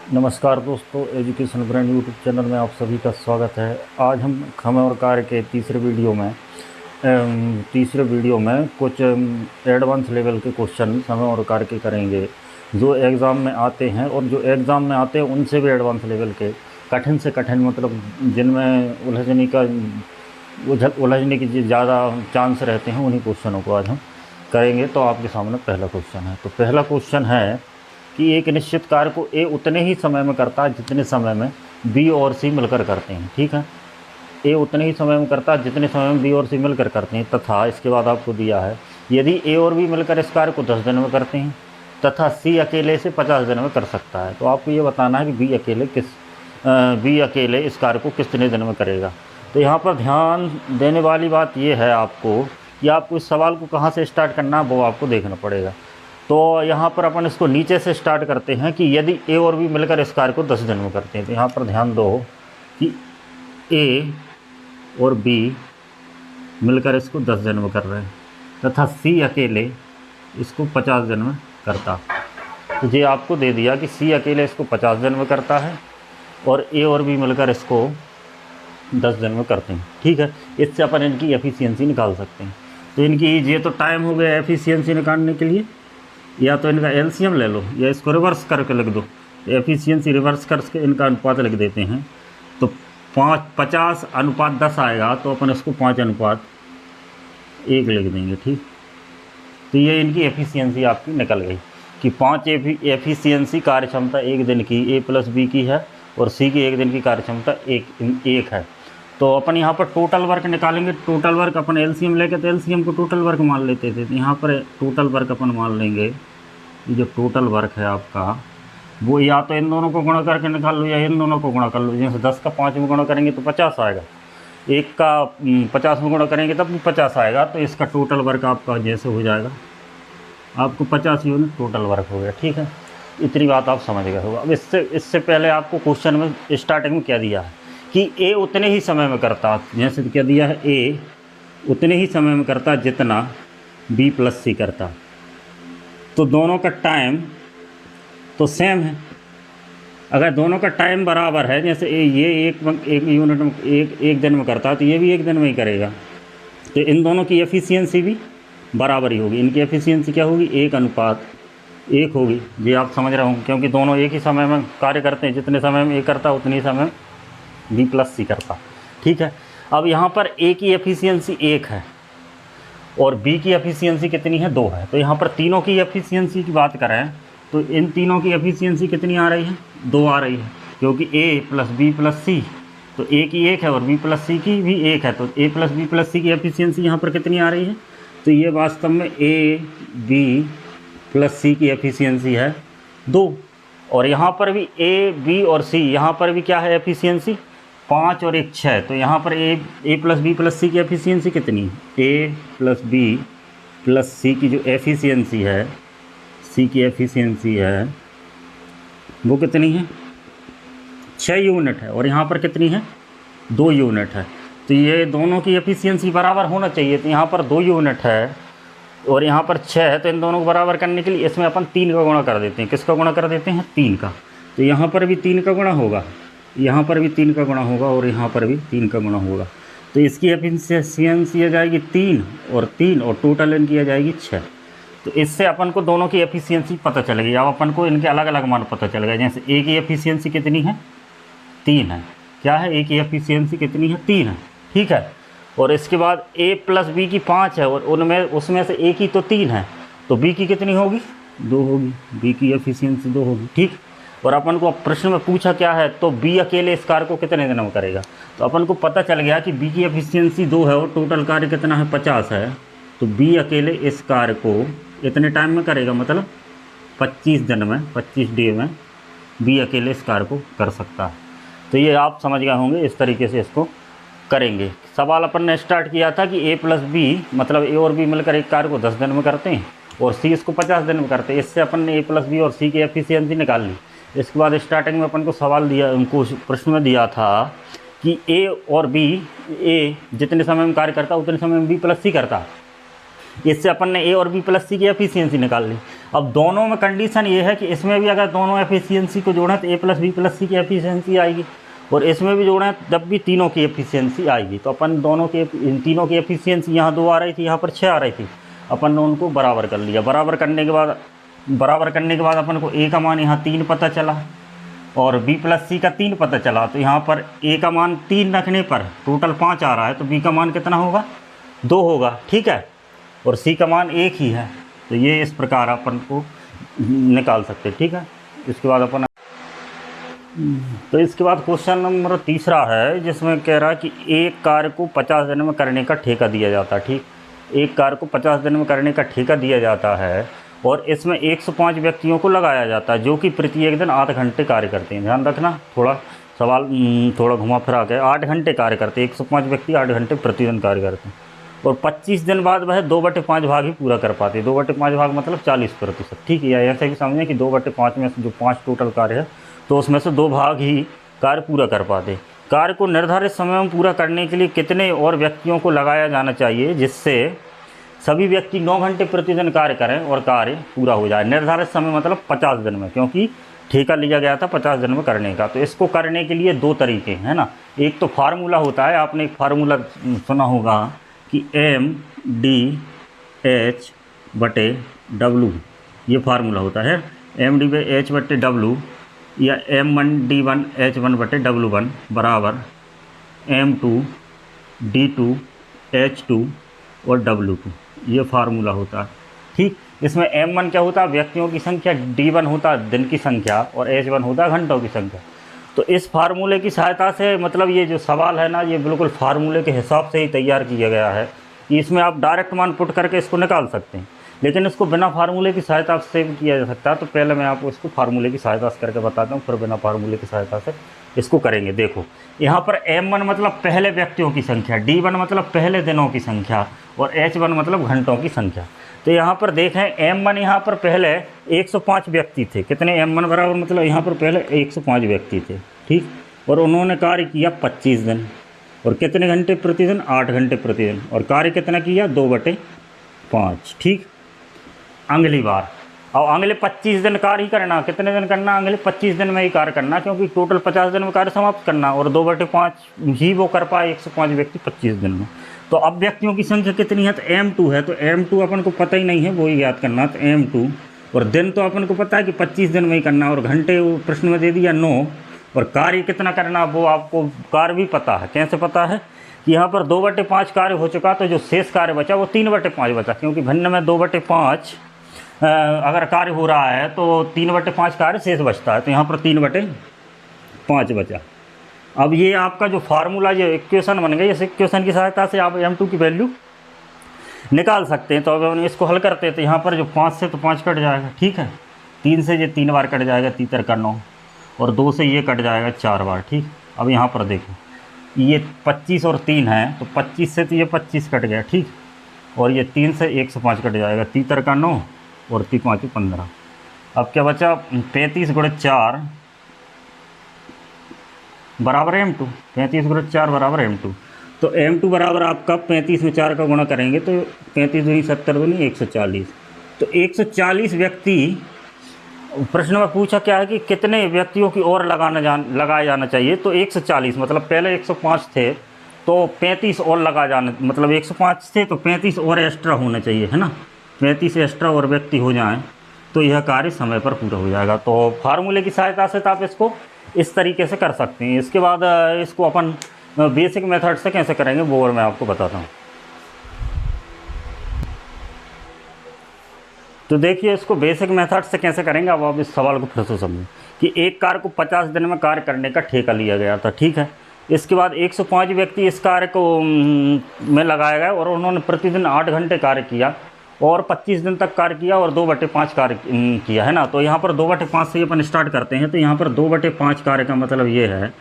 नमस्कार दोस्तों, education brand YouTube channel में आप सभी का स्वागत है। आज हम समय और कार्य के तीसरे वीडियो में कुछ एडवांस लेवल के क्वेश्चन समय और कार्य के करेंगे जो एग्ज़ाम में आते हैं, और जो एग्ज़ाम में आते हैं उनसे भी एडवांस लेवल के कठिन से कठिन, मतलब जिनमें उलझने की ज़्यादा चांस रहते हैं, उन्हीं क्वेश्चनों को आज हम करेंगे। तो आपके सामने पहला क्वेश्चन है। तो पहला क्वेश्चन है कि एक निश्चित कार्य को ए उतने ही समय में करता है जितने समय में बी और सी मिलकर करते हैं। ठीक है, ए उतने ही समय में करता है जितने समय में बी और सी मिलकर करते हैं, तथा इसके बाद आपको दिया है यदि ए और बी मिलकर इस कार्य को 10 दिन में करते हैं तथा सी अकेले से 50 दिन में कर सकता है। तो आपको ये बताना है कि बी अकेले इस कार्य को कितने दिन में करेगा। तो यहाँ पर ध्यान देने वाली बात ये है आपको कि आपको इस सवाल को कहाँ से स्टार्ट करना है वो आपको देखना पड़ेगा। तो यहाँ पर अपन इसको नीचे से स्टार्ट करते हैं कि यदि ए और बी मिलकर इस कार्य को 10 दिन में करते हैं। तो यहाँ पर ध्यान दो कि ए और बी मिलकर इसको 10 दिन में कर रहे हैं तथा सी अकेले इसको 50 दिन में करता। तो ये आपको दे दिया कि सी अकेले इसको 50 दिन में करता है और ए और बी मिलकर इसको 10 दिन में करते हैं। ठीक है, इससे अपन इनकी एफिशिएंसी निकाल सकते हैं। तो इनकी ये तो टाइम हो गया एफिशिएंसी निकालने के लिए, या तो इनका एलसीएम ले लो या इसको रिवर्स करके लिख दो। एफिशिएंसी रिवर्स करके इनका अनुपात लिख देते हैं। तो 50:10 आएगा, तो अपन इसको 5:1 लिख देंगे। ठीक, तो ये इनकी एफिशिएंसी आपकी निकल गई कि 5 एफिशिएंसी कार्य क्षमता एक दिन की ए प्लस बी की है और सी की एक दिन की कार्य क्षमता एक है। तो अपन यहाँ पर टोटल वर्क निकालेंगे। टोटल वर्क अपन एलसीएम लेके तो एलसीएम को टोटल वर्क मान लेते थे। तो यहाँ पर टोटल वर्क अपन मान लेंगे। ये जो टोटल वर्क है आपका वो या तो इन दोनों को गुणा करके निकाल लो या इन दोनों को गुणा कर लो। जैसे 10 का 5 में गुणा करेंगे तो 50 आएगा, 1 का 50 में गुणा करेंगे तब भी 50 आएगा। तो इसका टोटल वर्क आपका जैसे हो जाएगा, आपको 50 यूनिट टोटल वर्क हो गया। ठीक है, इतनी बात आप समझ गए होगा। अब इससे पहले आपको क्वेश्चन में स्टार्टिंग में क्या दिया है कि ए उतने ही समय में करता, जैसे क्या दिया है, ए उतने ही समय में करता जितना बी प्लस सी करता। तो दोनों का टाइम तो सेम है। अगर दोनों का टाइम बराबर है, जैसे ये एक यूनिट में एक दिन में करता है तो ये भी एक दिन में ही करेगा, तो इन दोनों की एफिशिएंसी भी बराबर ही होगी। इनकी एफिशिएंसी क्या होगी, 1:1 होगी। ये आप समझ रहे होंगे, क्योंकि दोनों एक ही समय में कार्य करते हैं। जितने समय में ए करता उतनी समय बी प्लस सी करता। ठीक है, अब यहाँ पर ए की एफिशिएंसी 1 है और बी की एफिशिएंसी कितनी है, 2 है। तो यहाँ पर तीनों की एफिशिएंसी की बात करें तो इन तीनों की एफिशिएंसी कितनी आ रही है, 2 आ रही है, क्योंकि ए प्लस बी प्लस सी, तो ए की 1 है और बी प्लस सी की भी 1 है। तो ए प्लस बी प्लस सी की एफिशिएंसी यहाँ पर कितनी आ रही है, तो ये वास्तव में ए बी प्लस सी की एफिशिएंसी है 2। और यहाँ पर भी ए बी और सी, यहाँ पर भी क्या है एफिशिएंसी, 5 और 1 6। तो यहाँ पर ए प्लस बी प्लस सी की एफिशिएंसी कितनी है, ए प्लस बी प्लस सी की जो एफिशिएंसी है, सी की एफिशिएंसी है वो कितनी है, 6 यूनिट है। और यहाँ पर कितनी है, 2 यूनिट है। तो ये दोनों की एफिशिएंसी बराबर होना चाहिए। तो यहाँ पर 2 यूनिट है और यहाँ पर 6 है। तो इन दोनों को बराबर करने के लिए इसमें अपन 3 का गुणा कर देते हैं। किसका गुणा कर देते हैं, 3 का। तो यहाँ पर भी 3 का गुणा होगा, यहाँ पर भी 3 का गुणा होगा और यहाँ पर भी 3 का गुणा होगा। तो इसकी एफिशिएंसी आ जाएगी 3 और 3 और टोटल इनकी आ जाएगी 6। तो इससे अपन को दोनों की एफिशिएंसी पता चलेगी। अब अपन को इनके अलग अलग मान पता चल गए। जैसे ए की एफिशिएंसी कितनी है, 3 है। क्या है, ए की एफिशिएंसी कितनी है, 3 है। ठीक है, और इसके बाद ए प्लस बी की 5 है और उसमें से ए की तो 3 है, तो बी की कितनी होगी, 2 होगी। बी की एफिशिएंसी 2 होगी। ठीक, और अपन को प्रश्न में पूछा क्या है, तो बी अकेले इस कार्य को कितने दिन में करेगा। तो अपन को पता चल गया कि बी की एफिशिएंसी 2 है और टोटल कार्य कितना है, 50 है। तो बी अकेले इस कार्य को इतने टाइम में करेगा, मतलब 25 दिन में, 25 डे में बी अकेले इस कार्य को कर सकता है। तो ये आप समझ गए होंगे, इस तरीके से इसको करेंगे। सवाल अपन ने स्टार्ट किया था कि ए प्लस बी, मतलब ए और बी मिलकर एक कार्य को 10 दिन में करते हैं और सी इसको 50 दिन में करते हैं। इससे अपन ने ए प्लस बी और सी की एफिशिएंसी निकाल ली। इसके बाद स्टार्टिंग में अपन को सवाल दिया, उनको प्रश्न में दिया था कि ए और बी, ए जितने समय में कार्य करता उतने समय में बी प्लस सी करता। इससे अपन ने ए और बी प्लस सी की एफिशिएंसी निकाल ली। अब दोनों में कंडीशन ये है कि इसमें भी अगर दोनों एफिशिएंसी को जोड़ें तो ए प्लस बी प्लस सी की एफिशिएंसी आएगी, और इसमें भी जोड़ें जब भी तीनों की एफिशिएंसी आएगी। तो अपन दोनों के इन तीनों की एफिशिएंसी यहाँ 2 आ रही थी, यहाँ पर 6 आ रही थी, अपन ने उनको बराबर कर लिया। बराबर करने के बाद अपन को ए का मान यहाँ 3 पता चला और बी प्लस सी का 3 पता चला। तो यहाँ पर ए का मान 3 रखने पर टोटल 5 आ रहा है, तो बी का मान कितना होगा, 2 होगा, ठीक है, और सी का मान 1 ही है। तो ये इस प्रकार अपन को निकाल सकते, ठीक है। इसके बाद अपन इसके बाद क्वेश्चन नंबर 3 है, जिसमें कह रहा है कि एक कार्य को 50 दिन में करने का ठेका दिया जाता है, ठीक। एक कार्य को 50 दिन में करने का ठेका दिया जाता है और इसमें 105 व्यक्तियों को लगाया जाता है, जो कि प्रत्येक दिन 8 घंटे कार्य करते हैं। ध्यान रखना, थोड़ा सवाल थोड़ा घुमा फिरा के, 8 घंटे कार्य करते हैं, 105 व्यक्ति 8 घंटे प्रतिदिन कार्य करते हैं, और 25 दिन बाद वह 2/5 भाग ही पूरा कर पाते हैं। 2/5 भाग मतलब 40%, ठीक है। या ऐसे भी समझें कि 2/5 में से जो 5 टोटल कार्य है तो उसमें से 2 भाग ही कार्य पूरा कर पाते। कार्य को निर्धारित समय में पूरा करने के लिए कितने और व्यक्तियों को लगाया जाना चाहिए, जिससे सभी व्यक्ति 9 घंटे प्रतिदिन कार्य करें और कार्य पूरा हो जाए। निर्धारित समय मतलब 50 दिन में, क्योंकि ठेका लिया गया था 50 दिन में करने का। तो इसको करने के लिए 2 तरीके हैं ना। एक तो फार्मूला होता है, आपने एक फार्मूला सुना होगा कि MDH/W, ये फार्मूला होता है MDH/W या M1D1H1/W1 बराबर M2D2H2 और W2, ये फार्मूला होता है, ठीक। इसमें M1 क्या होता है, व्यक्तियों की संख्या, D1 होता है दिन की संख्या और H1 होता है घंटों की संख्या। तो इस फार्मूले की सहायता से, मतलब ये जो सवाल है ना, ये बिल्कुल फार्मूले के हिसाब से ही तैयार किया गया है कि इसमें आप डायरेक्ट मान पुट करके इसको निकाल सकते हैं, लेकिन इसको बिना फार्मूले की सहायता से भी किया जा सकता है। तो पहले मैं आपको इसको फार्मूले की सहायता से करके बताता हूँ, फिर बिना फार्मूले की सहायता से इसको करेंगे। देखो यहाँ पर M1 मतलब पहले व्यक्तियों की संख्या, D1 मतलब पहले दिनों की संख्या और H1 मतलब घंटों की संख्या। तो यहाँ पर देखें M1 यहाँ पर पहले 105 व्यक्ति थे। कितने, M1 बराबर मतलब यहाँ पर पहले 105 व्यक्ति थे, ठीक। और उन्होंने कार्य किया 25 दिन, और कितने घंटे प्रतिदिन, 8 घंटे प्रतिदिन, और कार्य कितना किया, 2/5, ठीक। अगली बार और अगले 25 दिन कार्य ही करना। कितने दिन करना, अगले 25 दिन में ही कार्य करना, क्योंकि टोटल 50 दिन में कार्य समाप्त करना, और 2/5 ही वो कर पाए 105 व्यक्ति 25 दिन में। तो अब व्यक्तियों की संख्या कितनी है, तो M2 है। तो M2 अपन को पता ही नहीं है, वो ही याद करना। तो M2 और दिन तो अपन को पता है कि 25 दिन में ही करना, और घंटे वो प्रश्न में दे दिया 9, और कार्य कितना करना वो आपको कार्य भी पता है। कैसे पता है कि यहाँ पर 2/5 कार्य हो चुका, तो जो शेष कार्य बचा वो 3/5 बचा, क्योंकि भिन्न में 2/5 अगर कार्य हो रहा है तो 3/5 कार्य शेष बचता है। तो यहाँ पर 3/5 बचा। अब ये आपका जो फार्मूला, ये इक्वेशन बन गई, इस इक्वेशन की सहायता से आप M2 की वैल्यू निकाल सकते हैं। तो अब हम इसको हल करते हैं। तो यहाँ पर जो 5 से तो 5 कट जाएगा, ठीक है। 3 से ये 3 बार कट जाएगा, 3 का 9, और 2 से ये कट जाएगा 4 बार, ठीक। अब यहाँ पर देखो ये 25 और 3 है, तो 25 से तो ये 25 कट गया, ठीक। और ये 3 से 105 कट जाएगा, 3 का 9 और 3 5 15। अब क्या बचा, 35 × 4 बराबर M2, 35 × 4 बराबर M2। तो M2 बराबर आपका 35 में 4 का गुणा करेंगे तो 35 दूनी 70 दूनी 140। तो 140 व्यक्ति, प्रश्न में पूछा क्या है कि कितने व्यक्तियों की और लगाया जाना चाहिए। तो 140 मतलब पहले 105 थे तो 35 और लगा जाना, मतलब 105 थे तो 35 और एक्स्ट्रा होना चाहिए, है ना। 35 एक्स्ट्रा और व्यक्ति हो जाएं तो यह कार्य समय पर पूरा हो जाएगा। तो फार्मूले की सहायता से तो आप इसको इस तरीके से कर सकते हैं। इसके बाद इसको अपन बेसिक मेथड से कैसे करेंगे वो और मैं आपको बताता हूँ। तो देखिए इसको बेसिक मेथड से कैसे करेंगे। अब आप इस सवाल को फिर से समझें कि एक कार्य को 50 दिन में कार्य करने का ठेका लिया गया था, ठीक है। इसके बाद 105 व्यक्ति इस कार्य को में लगाया गया और उन्होंने प्रतिदिन 8 घंटे कार्य किया और 25 दिन तक कार्य किया और 2/5 कार्य किया, है ना। तो यहाँ पर 2/5 से अपन स्टार्ट करते हैं। तो यहाँ पर 2/5 कार्य का मतलब ये है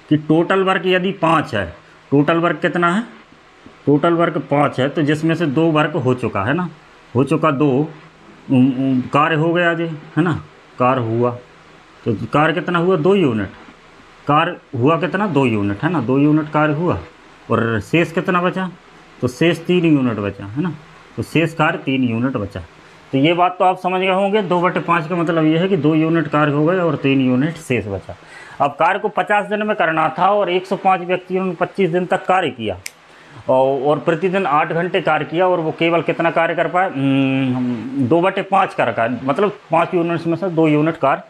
कि टोटल वर्क यदि 5 है, टोटल वर्क कितना है, टोटल वर्क 5 है, तो जिसमें से 2 वर्क हो चुका, है ना, हो चुका 2 कार्य हो गया जी, है ना, कार्य हुआ। तो कार्य कितना हुआ, 2 यूनिट कार्य हुआ, कितना 2 यूनिट, है ना, 2 यूनिट कार्य हुआ। और शेष कितना बचा, तो शेष 3 यूनिट बचा, है ना। तो शेष कार्य 3 यूनिट बचा। तो ये बात तो आप समझ गए होंगे। 2/5 का मतलब ये है कि 2 यूनिट कार्य हो गए और 3 यूनिट शेष बचा। अब कार्य को 50 दिन में करना था और 105 व्यक्तियों ने 25 दिन तक कार्य किया और प्रतिदिन 8 घंटे कार्य किया और वो केवल कितना कार्य कर पाए, 2/5 कर मतलब 5 यूनिट्स में से 2 यूनिट कार्य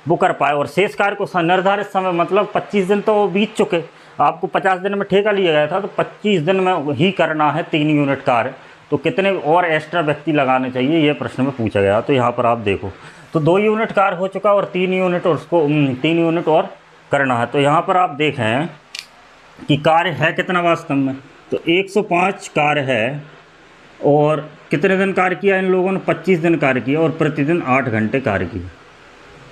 वो कर पाए। और शेष कार्य को निर्धारित समय मतलब 25 दिन तो बीत चुके, आपको 50 दिन में ठेका लिया गया था, तो 25 दिन में ही करना है 3 यूनिट कार्य। तो कितने और एक्स्ट्रा व्यक्ति लगाने चाहिए, ये प्रश्न में पूछा गया। तो यहाँ पर आप देखो, तो 2 यूनिट कार्य हो चुका और 3 यूनिट और उसको 3 यूनिट और करना है। तो यहाँ पर आप देखें कि कार्य है कितना वास्तव में, तो 105 कार्य है और कितने दिन कार्य किया इन लोगों ने, 25 दिन कार्य किया और प्रतिदिन 8 घंटे कार्य किया।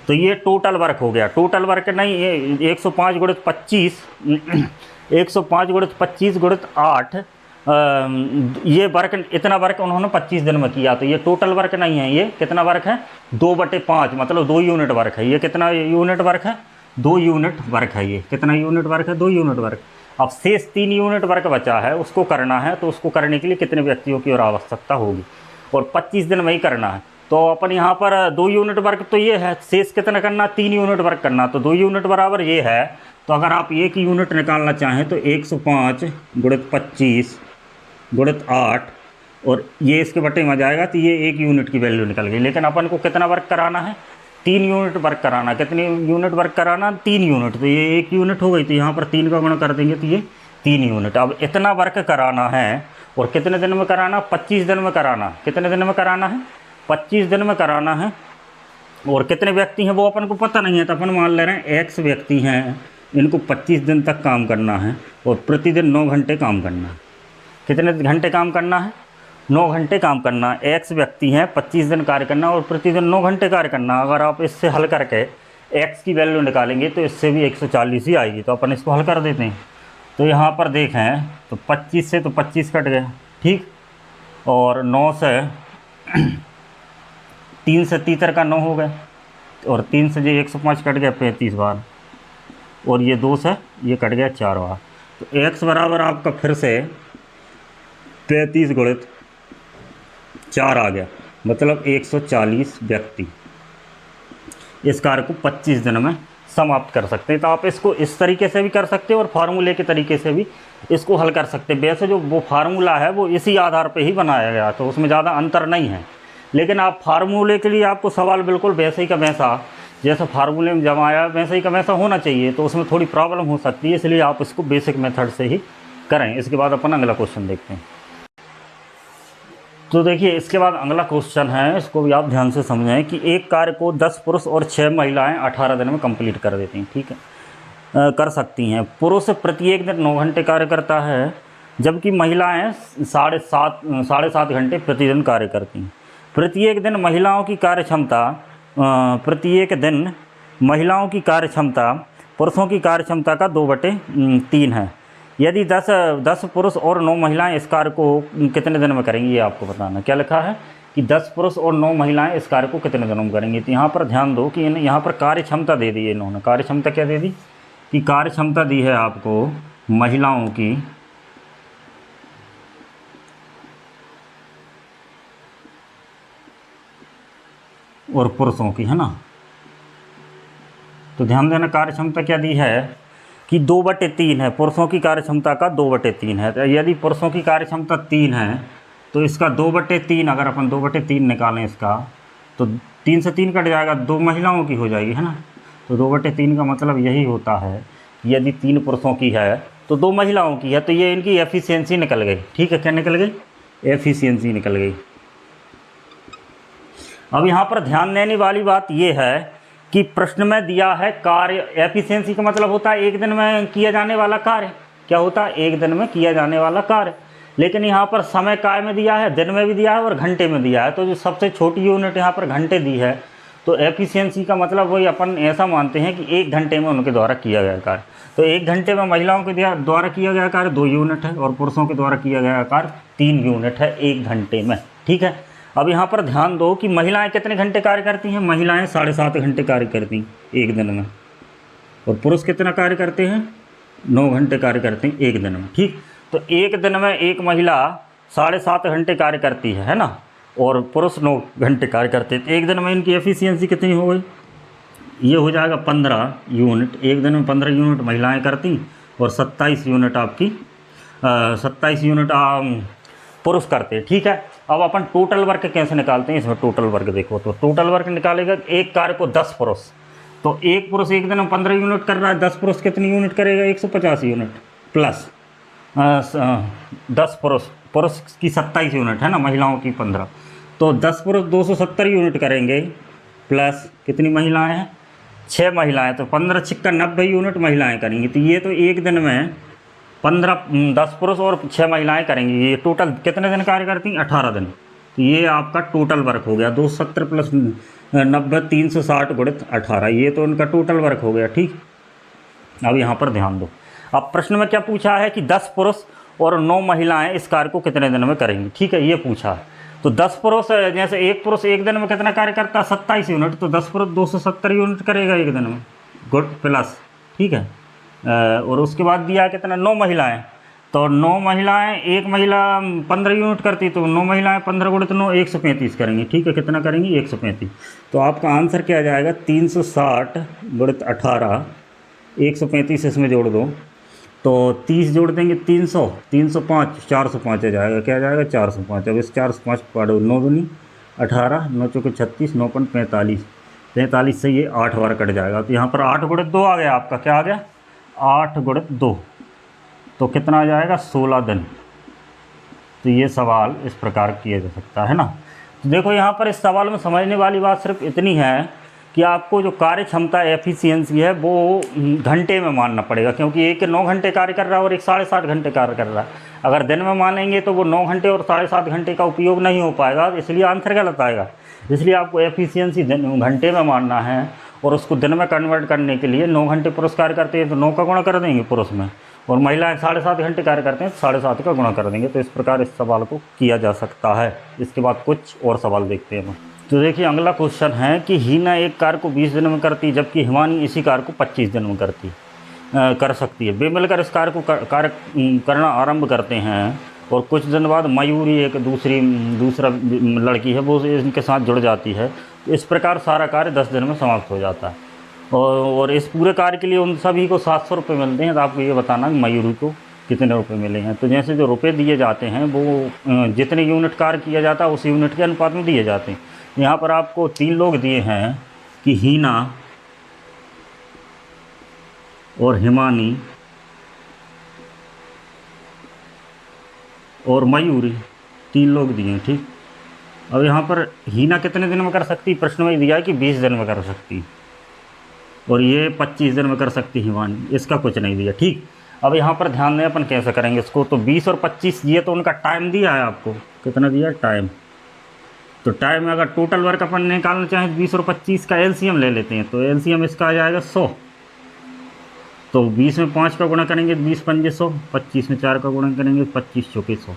तो ये टोटल वर्क हो गया। टोटल वर्क नहीं, ये 105 गुणित 25 105 गुणित 25 गुणित 8, ये वर्क, इतना वर्क उन्होंने 25 दिन में किया। तो ये टोटल वर्क नहीं है, ये कितना वर्क है, 2/5 मतलब 2 यूनिट वर्क है। ये कितना यूनिट वर्क है, 2 यूनिट वर्क है। ये कितना यूनिट वर्क है, 2 यूनिट वर्क। अब शेष 3 यूनिट वर्क बचा है, उसको करना है। तो उसको करने के लिए कितने व्यक्तियों की और आवश्यकता होगी, और 25 दिन में ही करना है। तो अपन यहाँ पर 2 यूनिट वर्क तो ये है, शेष कितना करना, 3 यूनिट वर्क करना। तो 2 यूनिट बराबर ये है। तो अगर आप एक यूनिट निकालना चाहें तो 105 गुणित 25 गुणित 8 और ये इसके बटे में आ जाएगा, तो ये 1 यूनिट की वैल्यू निकल गई। लेकिन अपन को कितना वर्क कराना है, 3 यूनिट वर्क कराना। कितनी यूनिट वर्क कराना, 3 यूनिट। तो ये 1 यूनिट हो गई, तो यहाँ पर 3 का गुणा कर देंगे तो ये 3 यूनिट। अब इतना वर्क कराना है और कितने दिन में कराना, 25 दिन में कराना। कितने दिन में कराना है, 25 दिन में कराना है। और कितने व्यक्ति हैं वो अपन को पता नहीं है, तो अपन मान ले रहे हैं X व्यक्ति हैं, इनको 25 दिन तक काम करना है और प्रतिदिन 9 घंटे काम करना है। कितने घंटे काम करना है, 9 घंटे काम करना है। X व्यक्ति हैं, 25 दिन कार्य करना और प्रतिदिन 9 घंटे कार्य करना। अगर आप इससे हल करके X की वैल्यू निकालेंगे तो इससे भी 140 ही आएगी। तो अपन इसको हल कर देते हैं। तो यहाँ पर देखें तो 25 से तो 25 कट गए, ठीक, और 9 से 3 से 73 का 9 हो गए, और 3 से जो 105 कट गया 35 बार, और ये 2 से ये कट गया 4 बार। तो X बराबर आपका फिर से 35 गुणित 4 आ गया, मतलब 140 व्यक्ति इस कार्य को 25 दिन में समाप्त कर सकते हैं। तो आप इसको इस तरीके से भी कर सकते हैं और फार्मूले के तरीके से भी इसको हल कर सकते हैं। वैसे जो वो फार्मूला है वो इसी आधार पे ही बनाया गया, तो उसमें ज़्यादा अंतर नहीं है। लेकिन आप फार्मूले के लिए आपको सवाल बिल्कुल वैसे ही का वैसा, जैसा फार्मूले में जमा आया वैसे ही का वैसा होना चाहिए। तो उसमें थोड़ी प्रॉब्लम हो सकती है, इसलिए आप इसको बेसिक मेथड से ही करें। इसके बाद अपन अगला क्वेश्चन देखते हैं। तो देखिए इसके बाद अगला क्वेश्चन है, इसको भी आप ध्यान से समझें कि एक कार्य को 10 पुरुष और 6 महिलाएं 18 दिन में कंप्लीट कर देती हैं, ठीक है, कर सकती हैं। पुरुष प्रत्येक दिन 9 घंटे कार्य करता है, जबकि महिलाएं 7.5 घंटे प्रतिदिन कार्य करती हैं। प्रत्येक दिन महिलाओं की कार्य क्षमता पुरुषों की कार्य क्षमता का 2/3 है। यदि 10 पुरुष और 9 महिलाएं इस कार्य को कितने दिन में करेंगी, ये आपको बताना। क्या लिखा है कि 10 पुरुष और 9 महिलाएं इस कार्य को कितने दिनों में करेंगी। तो यहाँ पर ध्यान दो कि यहाँ पर कार्य क्षमता दे दी है इन्होंने। कार्य क्षमता क्या दे दी कि कार्य क्षमता दी है आपको महिलाओं की और पुरुषों की, है ना। तो ध्यान देना कार्य क्षमता क्या दी है कि 2/3 है, पुरुषों की कार्य क्षमता का 2/3 है। तो यदि पुरुषों की कार्य क्षमता 3 है तो इसका 2/3, अगर अपन 2/3 निकालें इसका, तो 3 से 3 कट जाएगा, 2 महिलाओं की हो जाएगी, है ना। तो 2/3 का मतलब यही होता है, यदि 3 पुरुषों की है तो 2 महिलाओं की है। तो ये इनकी एफिशिएंसी निकल गई, ठीक है। क्या निकल गई, एफिशिएंसी निकल गई। अब यहाँ पर ध्यान देने वाली बात यह है कि प्रश्न में दिया है कार्य, एफिशिएंसी का मतलब होता है एक दिन में किया जाने वाला कार्य। क्या होता है, एक दिन में किया जाने वाला कार्य। लेकिन यहाँ पर समय काय में दिया है, दिन में भी दिया है और घंटे में दिया है। तो जो सबसे छोटी यूनिट यहाँ पर घंटे दी है, तो एफिशिएंसी का मतलब वही अपन ऐसा मानते हैं कि 1 घंटे में उनके द्वारा किया गया कार्य। तो 1 घंटे में महिलाओं के द्वारा किया गया कार्य 2 यूनिट है और पुरुषों के द्वारा किया गया कार्य 3 यूनिट है 1 घंटे में, ठीक है। अब यहाँ पर ध्यान दो कि महिलाएं कितने घंटे कार्य करती हैं, महिलाएं 7.5 घंटे कार्य करती हैं एक दिन में, और पुरुष कितना कार्य करते हैं, 9 घंटे कार्य करते हैं एक दिन में, ठीक। तो एक दिन में एक महिला 7.5 घंटे कार्य करती है ना, और पुरुष 9 घंटे कार्य करते हैं, तो एक दिन में इनकी एफिशिएंसी कितनी हो गई? ये हो जाएगा 15 यूनिट। एक दिन में 15 यूनिट महिलाएं करती और 27 यूनिट आपकी 27 यूनिट पुरुष करते हैं। ठीक है, अब अपन टोटल वर्क कैसे निकालते हैं? इसमें टोटल वर्क देखो, तो टोटल वर्क निकालेगा एक कार्य को 10 पुरुष, तो एक पुरुष एक दिन में 15 यूनिट कर रहा है, 10 पुरुष कितनी यूनिट करेगा? 150 यूनिट प्लस 10 पुरुष की 27 यूनिट है ना, महिलाओं की 15, तो 10 पुरुष 270 यूनिट करेंगे, प्लस कितनी महिलाएं हैं? 6 महिलाएं, तो 15 छिक्का 90 यूनिट महिलाएं करेंगी। तो ये तो एक दिन में 10 पुरुष और 6 महिलाएं करेंगी, ये टोटल कितने दिन कार्य करती हैं? 18 दिन। तो ये आपका टोटल वर्क हो गया 270 प्लस 90 360 गुणित 18, ये तो उनका टोटल वर्क हो गया। ठीक, अब यहाँ पर ध्यान दो। अब प्रश्न में क्या पूछा है कि 10 पुरुष और 9 महिलाएं इस कार्य को कितने दिन में करेंगी। ठीक है, ये पूछा है। तो 10 पुरुष, जैसे एक पुरुष एक दिन में कितना कार्य करता है? 27 यूनिट, तो 10 पुरुष 270 यूनिट करेगा एक दिन में, गुड, प्लस। ठीक है, और उसके बाद दिया कितना? 9 महिलाएं, तो 9 महिलाएं, एक महिला 15 यूनिट करती, तो 9 महिलाएं 15 गुणित 9 135 करेंगी। ठीक है, कितना करेंगी? 135। तो आपका आंसर क्या आ जाएगा? 360 गुणित 18, 135 इसमें जोड़ दो, तो 30 जोड़ देंगे 300, 305, 405 आ जाएगा। क्या आ जाएगा? 405। अब इस 405 पढ़ो, 9 दूनी 18, 9 चौके 36, 9 पंच 45, 45 से ये 8 बार कट जाएगा। तो यहाँ पर 8 गुणित 2 आ गया आपका। क्या आ गया? 8 गुणित 2, तो कितना आ जाएगा? 16 दिन। तो ये सवाल इस प्रकार किया जा सकता है ना। तो देखो यहाँ पर इस सवाल में समझने वाली बात सिर्फ इतनी है कि आपको जो कार्य क्षमता एफिशिएंसी है वो घंटे में मानना पड़ेगा, क्योंकि एक 9 घंटे कार्य कर रहा है और एक 7.5 घंटे कार्य कर रहा है। अगर दिन में मानेंगे तो वो 9 घंटे और 7.5 घंटे का उपयोग नहीं हो पाएगा, इसलिए आंसर गलत आएगा। इसलिए आपको एफिशिएंसी घंटे में मानना है, और उसको दिन में कन्वर्ट करने के लिए 9 घंटे पुरुष कार्य करते हैं तो 9 का गुणा कर देंगे पुरुष में, और महिलाएं 7.5 घंटे कार्य करते हैं तो 7.5 का गुणा कर देंगे। तो इस प्रकार इस सवाल को किया जा सकता है। इसके बाद कुछ और सवाल देखते हैं हम। तो देखिए अगला क्वेश्चन है कि हीना एक कार्य को 20 दिन में करती, जबकि हिमानी इसी कार्य को 25 दिन में कर सकती है। वे मिलकर इस कार्य को कार्य करना आरंभ करते हैं, और कुछ दिन बाद मयूरी एक दूसरा लड़की है वो इनके साथ जुड़ जाती है। तो इस प्रकार सारा कार्य 10 दिन में समाप्त हो जाता है, और इस पूरे कार्य के लिए उन सभी को 700 रुपये मिलते हैं। तो आपको ये बताना कि मयूरी को कितने रुपए मिले हैं। तो जैसे जो रुपए दिए जाते हैं वो जितने यूनिट कार्य किया जाता है उस यूनिट के अनुपात में दिए जाते हैं। यहाँ पर आपको 3 लोग दिए हैं कि हीना और हिमानी और मयूरी, 3 लोग दिए हैं। ठीक, अब यहाँ पर हीना कितने दिन में कर सकती, प्रश्न में दिया है कि 20 दिन में कर सकती, और ये 25 दिन में कर सकती हिमानी, इसका कुछ नहीं दिया। ठीक, अब यहाँ पर ध्यान दें अपन कैसे करेंगे इसको। तो 20 और 25 ये तो उनका टाइम दिया है आपको, कितना दिया है? टाइम। तो टाइम में अगर टोटल वर्क अपन निकालना चाहें 20 और 25 का एलसीएम ले लेते हैं, तो एलसीएम इसका आ जाएगा 100। तो 20 में 5 का गुणा करेंगे 20 पंजे 100, 25 में 4 का गुणा करेंगे 25 चौके 100।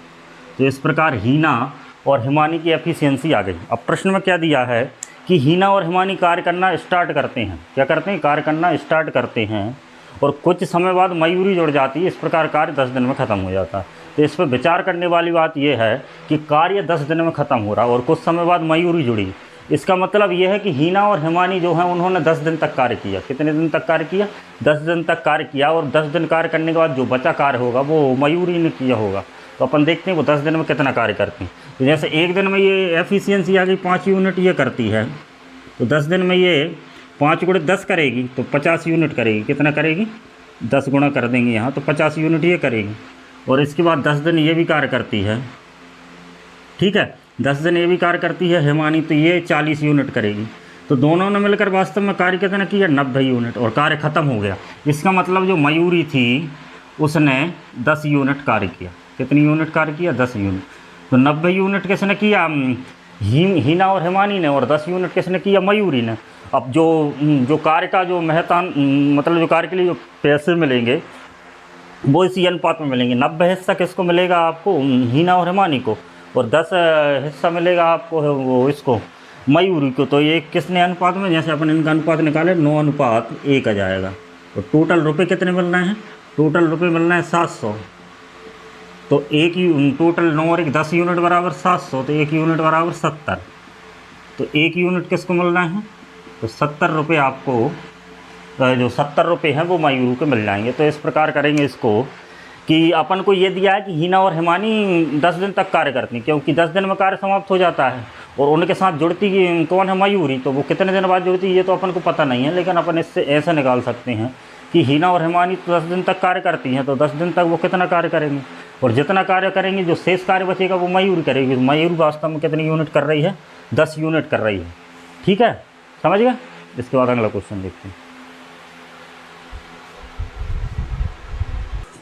तो इस प्रकार हीना और हिमानी की एफिशिएंसी आ गई। अब प्रश्न में क्या दिया है कि हीना और हिमानी कार्य करना स्टार्ट करते हैं। क्या करते हैं? कार्य करना स्टार्ट करते हैं, और कुछ समय बाद मयूरी जुड़ जाती है। इस प्रकार कार्य 10 दिन में ख़त्म हो जाता है। तो इस पर विचार करने वाली बात यह है कि कार्य 10 दिन में ख़त्म हो रहा और कुछ समय बाद मयूरी जुड़ी। इसका मतलब यह है कि हीना और हिमानी जो हैं उन्होंने 10 दिन तक कार्य किया। कितने दिन तक कार्य किया? 10 दिन तक कार्य किया, और 10 दिन कार्य करने के बाद जो बचा कार्य होगा वो मयूरी ने किया होगा। तो अपन देखते हैं वो 10 दिन में कितना कार्य करती हैं। तो जैसे एक दिन में ये एफिशिएंसी आ गई 5 यूनिट ये करती है, तो 10 दिन में ये 5 गुणित 10 करेगी तो 50 यूनिट करेगी। कितना करेगी? 10 गुणा कर देंगे यहाँ, तो 50 यूनिट ये करेगी। और इसके बाद 10 दिन ये भी कार्य करती है। ठीक है, 10 दिन ये भी कार्य करती है हिमानी, तो ये 40 यूनिट करेगी। तो दोनों ने मिलकर वास्तव में कार्य कितना किया? 90 यूनिट, और कार्य ख़त्म हो गया। इसका मतलब जो मयूरी थी उसने 10 यूनिट कार्य किया। कितनी यूनिट कार्य किया? 10 यूनिट। तो 90 यूनिट किसने किया? हीना और हिमानी ने, और 10 यूनिट किसने किया? मयूरी ने। अब जो कार्य का जो मतलब जो कार्य के लिए जो पैसे मिलेंगे वो इसी अनुपात में मिलेंगे। 90 हिस्सा किसको मिलेगा? आपको, हीना और हिमानी को, और 10 हिस्सा मिलेगा आपको वो इसको मयूरी को। तो ये किसने अनुपात में, जैसे अपन इनका अनुपात निकाले 9:1 आ जाएगा। तो टोटल रुपए कितने मिलना है? टोटल रुपए मिलना है 700। तो टोटल 9 और 10 यूनिट बराबर 700, तो 1 यूनिट बराबर 70। तो 1 यूनिट किसको मिलना है? तो 70 रुपये आपको, जो 70 रुपये हैं वो मयूरू के मिल जाएंगे। तो इस प्रकार करेंगे इसको कि अपन को ये दिया है कि हीना और हिमानी 10 दिन तक कार्य करती, क्योंकि 10 दिन में कार्य समाप्त हो जाता है, और उनके साथ जुड़ती कौन है? मयूरी। तो वो कितने दिन बाद जुड़ती है ये तो अपन को पता नहीं है, लेकिन अपन इससे ऐसे निकाल सकते हैं कि हीना और हिमानी तो 10 दिन तक कार्य करती हैं, तो 10 दिन तक वो कितना कार्य करेंगे, और जितना कार्य करेंगे जो शेष कार्य बचेगा वो मयूरी करेगी। तो मयूरी वास्तव में कितनी यूनिट कर रही है? 10 यूनिट कर रही है। ठीक है, समझ गए? इसके बाद अगला क्वेश्चन देखते हैं।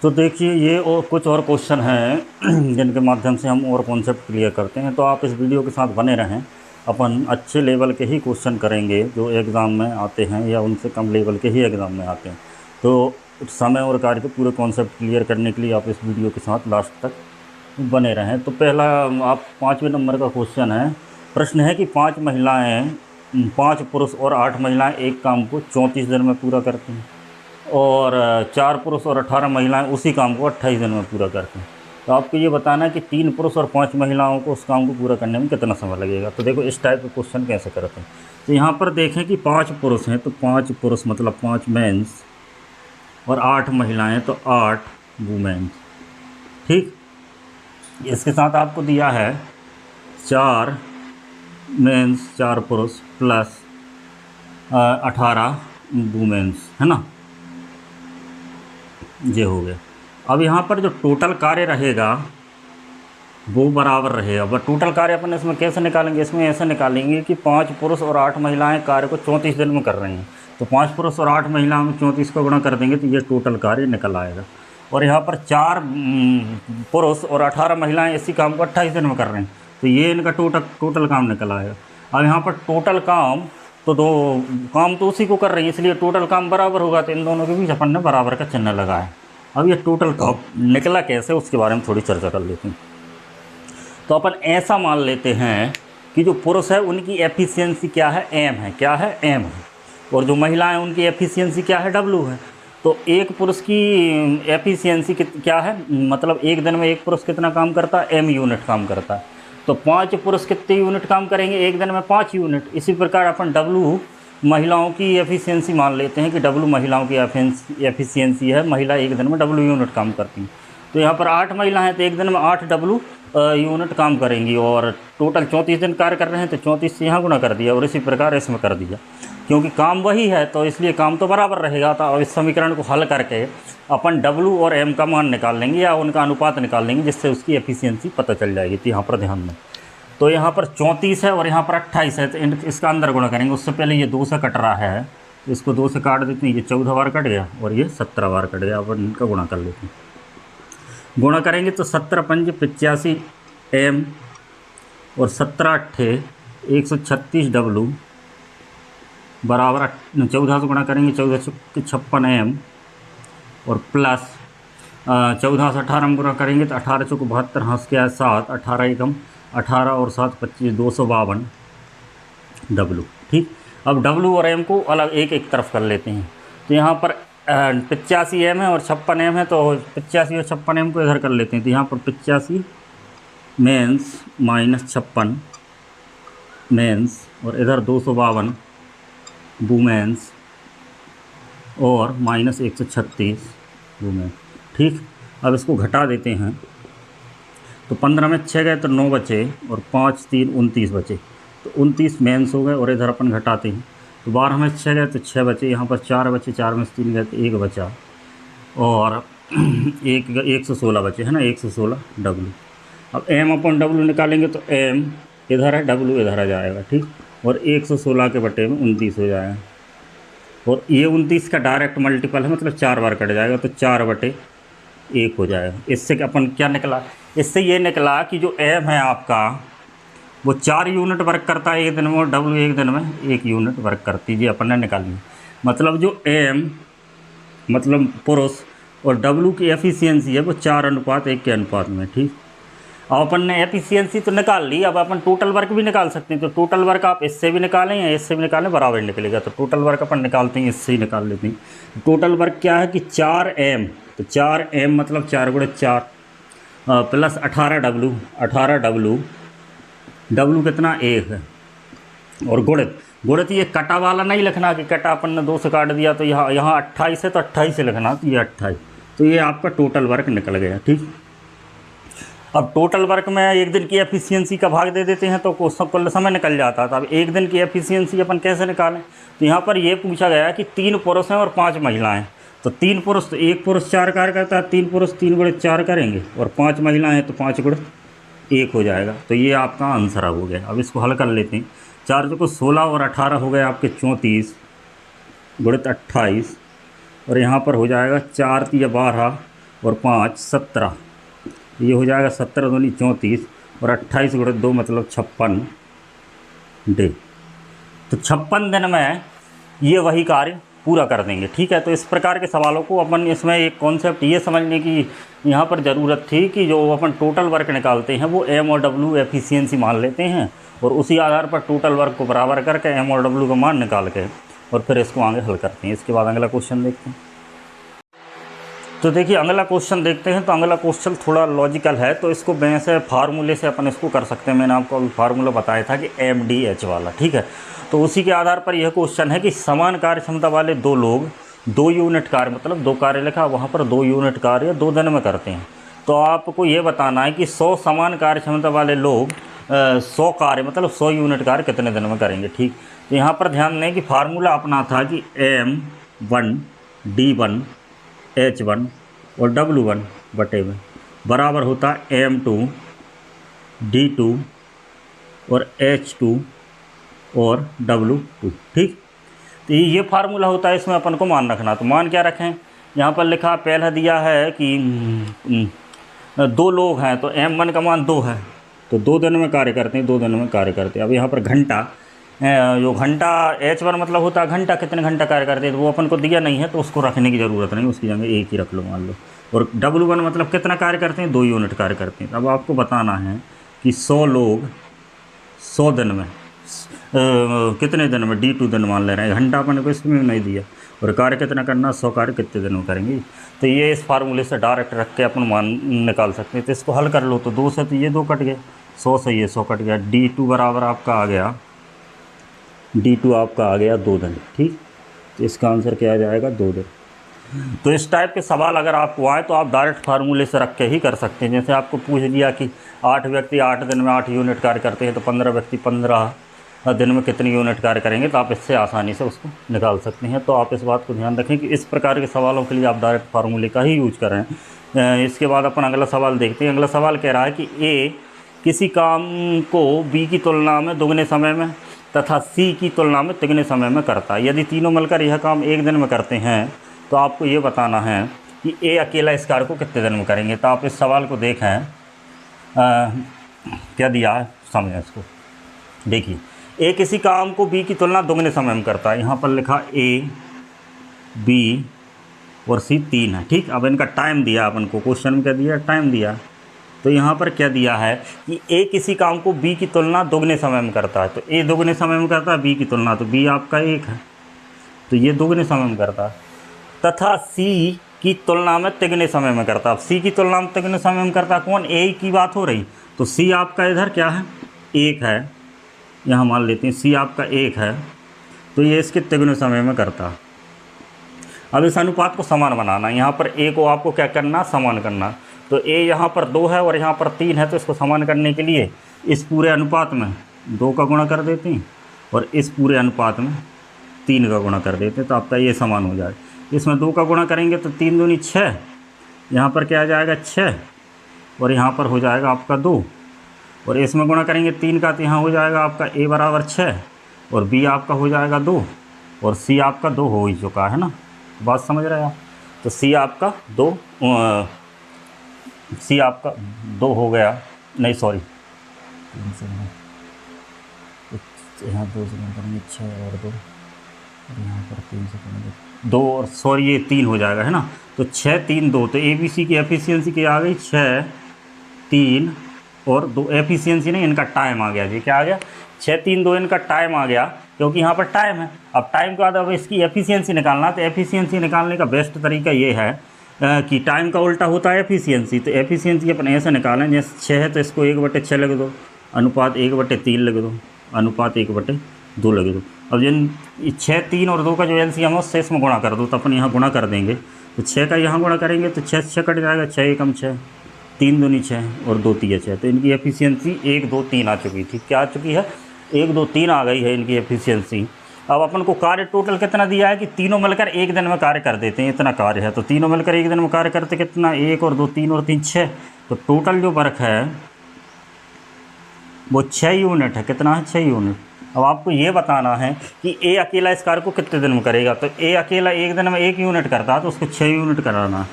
तो देखिए ये और कुछ और क्वेश्चन हैं जिनके माध्यम से हम और कॉन्सेप्ट क्लियर करते हैं, तो आप इस वीडियो के साथ बने रहें। अपन अच्छे लेवल के ही क्वेश्चन करेंगे जो एग्ज़ाम में आते हैं या उनसे कम लेवल के ही एग्ज़ाम में आते हैं। तो समय और कार्य के पूरे कॉन्सेप्ट क्लियर करने के लिए आप इस वीडियो के साथ लास्ट तक बने रहें। तो पहला आप 5वें नंबर का क्वेश्चन है। प्रश्न है कि 5 पुरुष और 8 महिलाएँ एक काम को 34 दिन में पूरा करती हैं, और 4 पुरुष और 18 महिलाएं उसी काम को 28 दिन में पूरा करते हैं। तो आपको ये बताना है कि 3 पुरुष और 5 महिलाओं को उस काम को पूरा करने में कितना समय लगेगा। तो देखो इस टाइप का क्वेश्चन कैसे करते हैं। तो यहाँ पर देखें कि 5 पुरुष हैं, तो 5 पुरुष मतलब 5 मेंस, और 8 महिलाएं तो 8 वुमेन्स। ठीक, इसके साथ आपको दिया है 4 मेंस 4 पुरुष प्लस 18 वुमेन्स, है ना, ये हो गया। अब यहाँ पर जो टोटल कार्य रहेगा वो बराबर रहेगा। बट टोटल कार्य अपन इसमें कैसे निकालेंगे? इसमें ऐसे निकालेंगे कि 5 पुरुष और 8 महिलाएं कार्य को 34 दिन में कर रही हैं, तो 5 पुरुष और 8 महिलाओं में 34 को गुणा कर देंगे तो ये टोटल कार्य निकल आएगा। और यहाँ पर 4 पुरुष और 18 महिलाएँ इसी काम को 28 दिन में कर रहे हैं, तो ये इनका टोटल काम निकल आएगा। अब यहाँ पर टोटल काम तो दो काम तो उसी को कर रही है, इसलिए टोटल काम बराबर होगा, तो इन दोनों के बीच अपन ने बराबर का चिन्ह लगाया। अब ये टोटल काम निकला कैसे उसके बारे में थोड़ी चर्चा कर लेते हैं। तो अपन ऐसा मान लेते हैं कि जो पुरुष है उनकी एफिशिएंसी क्या है? एम है। क्या है? एम है। और जो महिलाएं उनकी एफिशिएंसी क्या है? डब्लू है। तो एक पुरुष की एफिशिएंसी क्या है? मतलब एक दिन में एक पुरुष कितना काम करता है? एम यूनिट काम करता है। तो 5 पुरुष कितने यूनिट काम करेंगे? एक दिन में 5 यूनिट। इसी प्रकार अपन डब्लू महिलाओं की एफिशिएंसी मान लेते हैं कि डब्लू महिलाओं की एफिशिएंसी है, महिला एक दिन में डब्लू यूनिट काम करती हैं। तो यहाँ पर 8 महिला हैं तो एक दिन में 8 डब्लू यूनिट काम करेंगी, और टोटल 34 दिन कार्य कर रहे हैं तो 34 से यहाँ गुणा कर दिया, और इसी प्रकार इसमें कर दिया। क्योंकि काम वही है तो इसलिए काम तो बराबर रहेगा। तो अब इस समीकरण को हल करके अपन डब्लू और एम का मान निकाल लेंगे या उनका अनुपात निकाल लेंगे, जिससे उसकी एफिशिएंसी पता चल जाएगी। तो यहाँ पर ध्यान दें, तो यहाँ पर 34 है और यहाँ पर 28 है, तो इसका अंदर गुणा करेंगे। उससे पहले ये 2 से कट रहा है, इसको 2 से काट देते हैं, ये 14 बार कट गया और ये 17 बार कट गया। अब इनका गुणा कर लेते हैं। गुणा करेंगे तो 17 पंज 85 एम और 17 अट्ठे 136 डब्लू बराबर 14 से गुणा करेंगे 14 56 एम, और प्लस 14 से 18 में गुणा करेंगे तो 18 चौक 72 हंस के 7 18 एकम 18 और 7 25 252 डब्लू। ठीक, अब डब्लू और एम को अलग एक एक तरफ कर लेते हैं। तो यहाँ पर 85 एम है और 56 एम है, तो 85 और 56 एम को इधर कर लेते हैं। तो यहाँ पर 85 मेंस माइनस 56 मेंस, और इधर 252 वुमेन्स, और माइनस 136 वुमेन। ठीक, अब इसको घटा देते हैं। तो 15 में 6 गए तो 9 बचे, और 5 3 29 बचे, तो 29 मेंस हो गए। और इधर अपन घटाते हैं तो 12 में 6 गए तो 6 बचे, यहाँ पर 4 बचे, 4 में 3 गए तो 1 बचा, और 116 बचे, है ना, 116 डब्लू। अब एम अपन डब्लू निकालेंगे तो एम इधर है, डब्लू इधर आ जाएगा। ठीक, और 116 के बटे में 29 हो जाएगा, और ये 29 का डायरेक्ट मल्टीपल है, मतलब 4 बार कट जाएगा, तो 4 बटे 1 हो जाएगा। इससे अपन क्या निकला? इससे ये निकला कि जो एम है आपका वो 4 यूनिट वर्क करता है एक दिन में, और डब्लू एक दिन में 1 यूनिट वर्क करती है। ये अपन ने निकाली। मतलब जो एम मतलब पुरुष और डब्लू की एफिशिएंसी है वो 4:1 के अनुपात में। ठीक, अब अपन ने एफिशिएंसी तो निकाल ली, अब अपन टोटल वर्क भी निकाल सकते हैं। तो टोटल वर्क आप इससे भी निकालें या इससे भी निकालें, बराबर निकलेगा। तो टोटल वर्क अपन निकालते हैं, इससे ही निकाल लेते हैं। टोटल वर्क क्या है कि 4 एम, तो 4 एम मतलब 4 × 4, प्लस 18W, 18W, W कितना 1 है, और गुणित, गुणित ये कटा वाला नहीं लिखना कि कटा अपन ने 2 से काट दिया तो यहाँ यहाँ 28 है तो 28 से लिखना, तो ये 28, तो ये आपका टोटल वर्क निकल गया। ठीक, अब टोटल वर्क में एक दिन की एफिशिएंसी का भाग दे देते हैं तो कुल समय निकल जाता था। अब एक दिन की एफिशिएंसी अपन कैसे निकालें, तो यहाँ पर ये पूछा गया कि 3 पुरुष हैं और 5 महिलाएं, तो 3 पुरुष, तो 1 पुरुष 4 कार्य करता है, 3 पुरुष 3 गुणित 4 करेंगे, और 5 महिलाएं हैं तो 5 गुणित 1 हो जाएगा। तो ये आपका आंसर हो गया। अब इसको हल कर लेते हैं। 4 जो को 16 और 18 हो गए आपके 34 गुणित 28, और यहाँ पर हो जाएगा 4 3 12 और 5 17, ये हो जाएगा 17 दूनी 34 और 28 गुणित 2 मतलब 56 डे। तो 56 दिन में ये वही कार्य पूरा कर देंगे। ठीक है, तो इस प्रकार के सवालों को अपन, इसमें एक कॉन्सेप्ट ये समझने की यहाँ पर ज़रूरत थी कि जो अपन टोटल वर्क निकालते हैं वो एम और डब्ल्यू एफिशिएंसी मान लेते हैं, और उसी आधार पर टोटल वर्क को बराबर करके एम और डब्ल्यू का मान निकाल के और फिर इसको आगे हल करते हैं। इसके बाद अगला क्वेश्चन देखते हैं। तो देखिए अगला क्वेश्चन देखते हैं। तो अगला क्वेश्चन थोड़ा लॉजिकल है, तो इसको वैसे फार्मूले से अपन इसको कर सकते हैं। मैंने आपको अभी फार्मूला बताया था कि MDH वाला। ठीक है, तो उसी के आधार पर यह क्वेश्चन है कि समान कार्य क्षमता वाले 2 लोग 2 यूनिट कार्य, मतलब 2 कार्य लिखा, वहाँ पर 2 यूनिट कार्य 2 दिन में करते हैं। तो आपको ये बताना है कि 100 समान कार्य क्षमता वाले लोग 100 कार्य, मतलब 100 यूनिट कार्य कितने दिन में करेंगे। ठीक, तो यहाँ पर ध्यान दें कि फार्मूला अपना था कि M1 D1 H1 और W1 बटे में बराबर होता है M2 D2 और H2 और W2। ठीक, तो ये फार्मूला होता है, इसमें अपन को मान रखना। तो मान क्या रखें, यहाँ पर लिखा पहला दिया है कि 2 लोग हैं, तो M1 का मान 2 है, तो 2 दिन में कार्य करते हैं, 2 दिन में कार्य करते हैं। अब यहाँ पर घंटा, जो घंटा H1 मतलब होता है घंटा, कितने घंटा कार्य करते हैं, तो वो अपन को दिया नहीं है, तो उसको रखने की ज़रूरत नहीं, उसकी जगह 1 ही रख लो मान लो। और W1 मतलब कितना कार्य करते हैं, 2 यूनिट कार्य करते हैं। अब आपको बताना है कि 100 लोग 100 दिन में कितने दिन में, D2 दिन मान ले रहे हैं, घंटा अपन को इसमें नहीं दिया, और कार्य कितना करना, 100 कार्य कितने दिन में करेंगे। तो ये इस फार्मूले से डायरेक्ट रख के अपन मान निकाल सकते हैं। तो इसको हल कर लो, तो 2 से तो ये 2 कट गए, 100 से ये 100 कट गया, D2 बराबर आपका आ गया, D2 आपका आ गया 2 दिन। ठीक, तो इसका आंसर क्या आ जाएगा, 2 दिन। तो इस टाइप के सवाल अगर आपको आए तो आप डायरेक्ट फार्मूले से रख के ही कर सकते हैं। जैसे आपको पूछ लिया कि 8 व्यक्ति 8 दिन में 8 यूनिट कार्य करते हैं, तो 15 व्यक्ति 15 दिन में कितने यूनिट कार्य करेंगे, तो आप इससे आसानी से उसको निकाल सकते हैं। तो आप इस बात को ध्यान रखें कि इस प्रकार के सवालों के लिए आप डायरेक्ट फार्मूले का ही यूज करें। इसके बाद अपन अगला सवाल देखते हैं। अगला सवाल कह रहा है कि A किसी काम को B की तुलना में दोगुने समय में तथा C की तुलना में तिगुने समय में करता है। यदि तीनों मिलकर यह काम एक दिन में करते हैं तो आपको ये बताना है कि A अकेला इस कार्य को कितने दिन में करेंगे। तो आप इस सवाल को देखें, क्या दिया है समझें इसको। देखिए, A किसी काम को B की तुलना दोगुने समय में करता है। यहाँ पर लिखा A B और C 3 है। ठीक, अब इनका टाइम दिया अपन को, क्वेश्चन में क्या दिया, टाइम दिया। तो यहाँ पर क्या दिया है कि A किसी काम को B की तुलना दोगुने समय में करता है। तो A दोगुने समय में करता है B की तुलना, तो B आपका 1 है, तो ये दोगुने समय में करता है। तथा C की तुलना में तिगुने समय में करता है। अब C की तुलना में तिगुने समय में करता है कौन, A की बात हो रही, तो C आपका इधर क्या है, 1 है, यहाँ मान लेते हैं C आपका 1 है, तो ये इसके तिगुने समय में करता है। अब इस अनुपात को समान बनाना, यहाँ पर A को आपको क्या करना, समान करना। तो A यहाँ पर 2 है और यहाँ पर 3 है, तो इसको समान करने के लिए इस पूरे अनुपात में 2 का गुणा कर देते हैं और इस पूरे अनुपात में 3 का गुणा कर देते हैं, तो आपका ये समान हो जाए। इसमें 2 का गुणा करेंगे तो 3 दूनी 6, यहाँ पर क्या आ जाएगा 6, और यहाँ पर हो जाएगा आपका 2, और इसमें गुणा करेंगे 3 का, तो यहाँ हो जाएगा आपका A बराबर 6 और B आपका हो जाएगा 2 और C आपका 2 हो ही चुका है ना, बात समझ रहे हैं आप। तो C आपका 2 हो गया, नहीं सॉरी, यहाँ 2 से करेंगे 6 और 2, यहाँ पर 3 से करेंगे 2 और सॉरी ये 3 हो जाएगा है ना। तो 6 3 2, तो ABC की एफिशिएंसी क्या आ गई, 6 3 और 2, एफिशिएंसी नहीं इनका टाइम आ गया जी, क्या आ गया 6 3 2 इनका टाइम आ गया, क्योंकि यहाँ पर टाइम है। अब टाइम के बाद अब इसकी एफिशिएंसी निकालना, तो एफिशिएंसी निकालने का बेस्ट तरीका ये है कि टाइम का उल्टा होता है एफिशिएंसी। तो एफिशिएंसी अपन ऐसे निकालें, जैसे 6 है तो इसको 1/6 लग दो, अनुपात 1/3 लग दो, अनुपात 1/2 लग दो। अब जिन 6, 3 और 2 का जो एलसीएम है उससे इसमें गुणा कर दो। तो अपन यहाँ गुणा कर देंगे, तो 6 का यहाँ गुणा करेंगे तो 6 6 कट जाएगा, 6 एकम 6, 3 दूनी 6 और 2 तिया 6। तो इनकी एफिशिएंसी 1 2 3 आ चुकी थी। क्या आ चुकी है? 1 2 3 आ गई है इनकी एफिशिएंसी। अब अपन को कार्य टोटल कितना दिया है कि तीनों मिलकर एक दिन में कार्य कर देते हैं, इतना कार्य है। तो तीनों मिलकर एक दिन में कार्य करते कितना, 1 और 2 3 और 3 6। तो टोटल जो वर्क है वो 6 यूनिट है। कितना है? 6 यूनिट। अब आपको ये बताना है कि ए अकेला इस कार्य को कितने दिन में करेगा। तो ए अकेला एक दिन में 1 यूनिट करता है, तो उसको 6 यूनिट कराना है,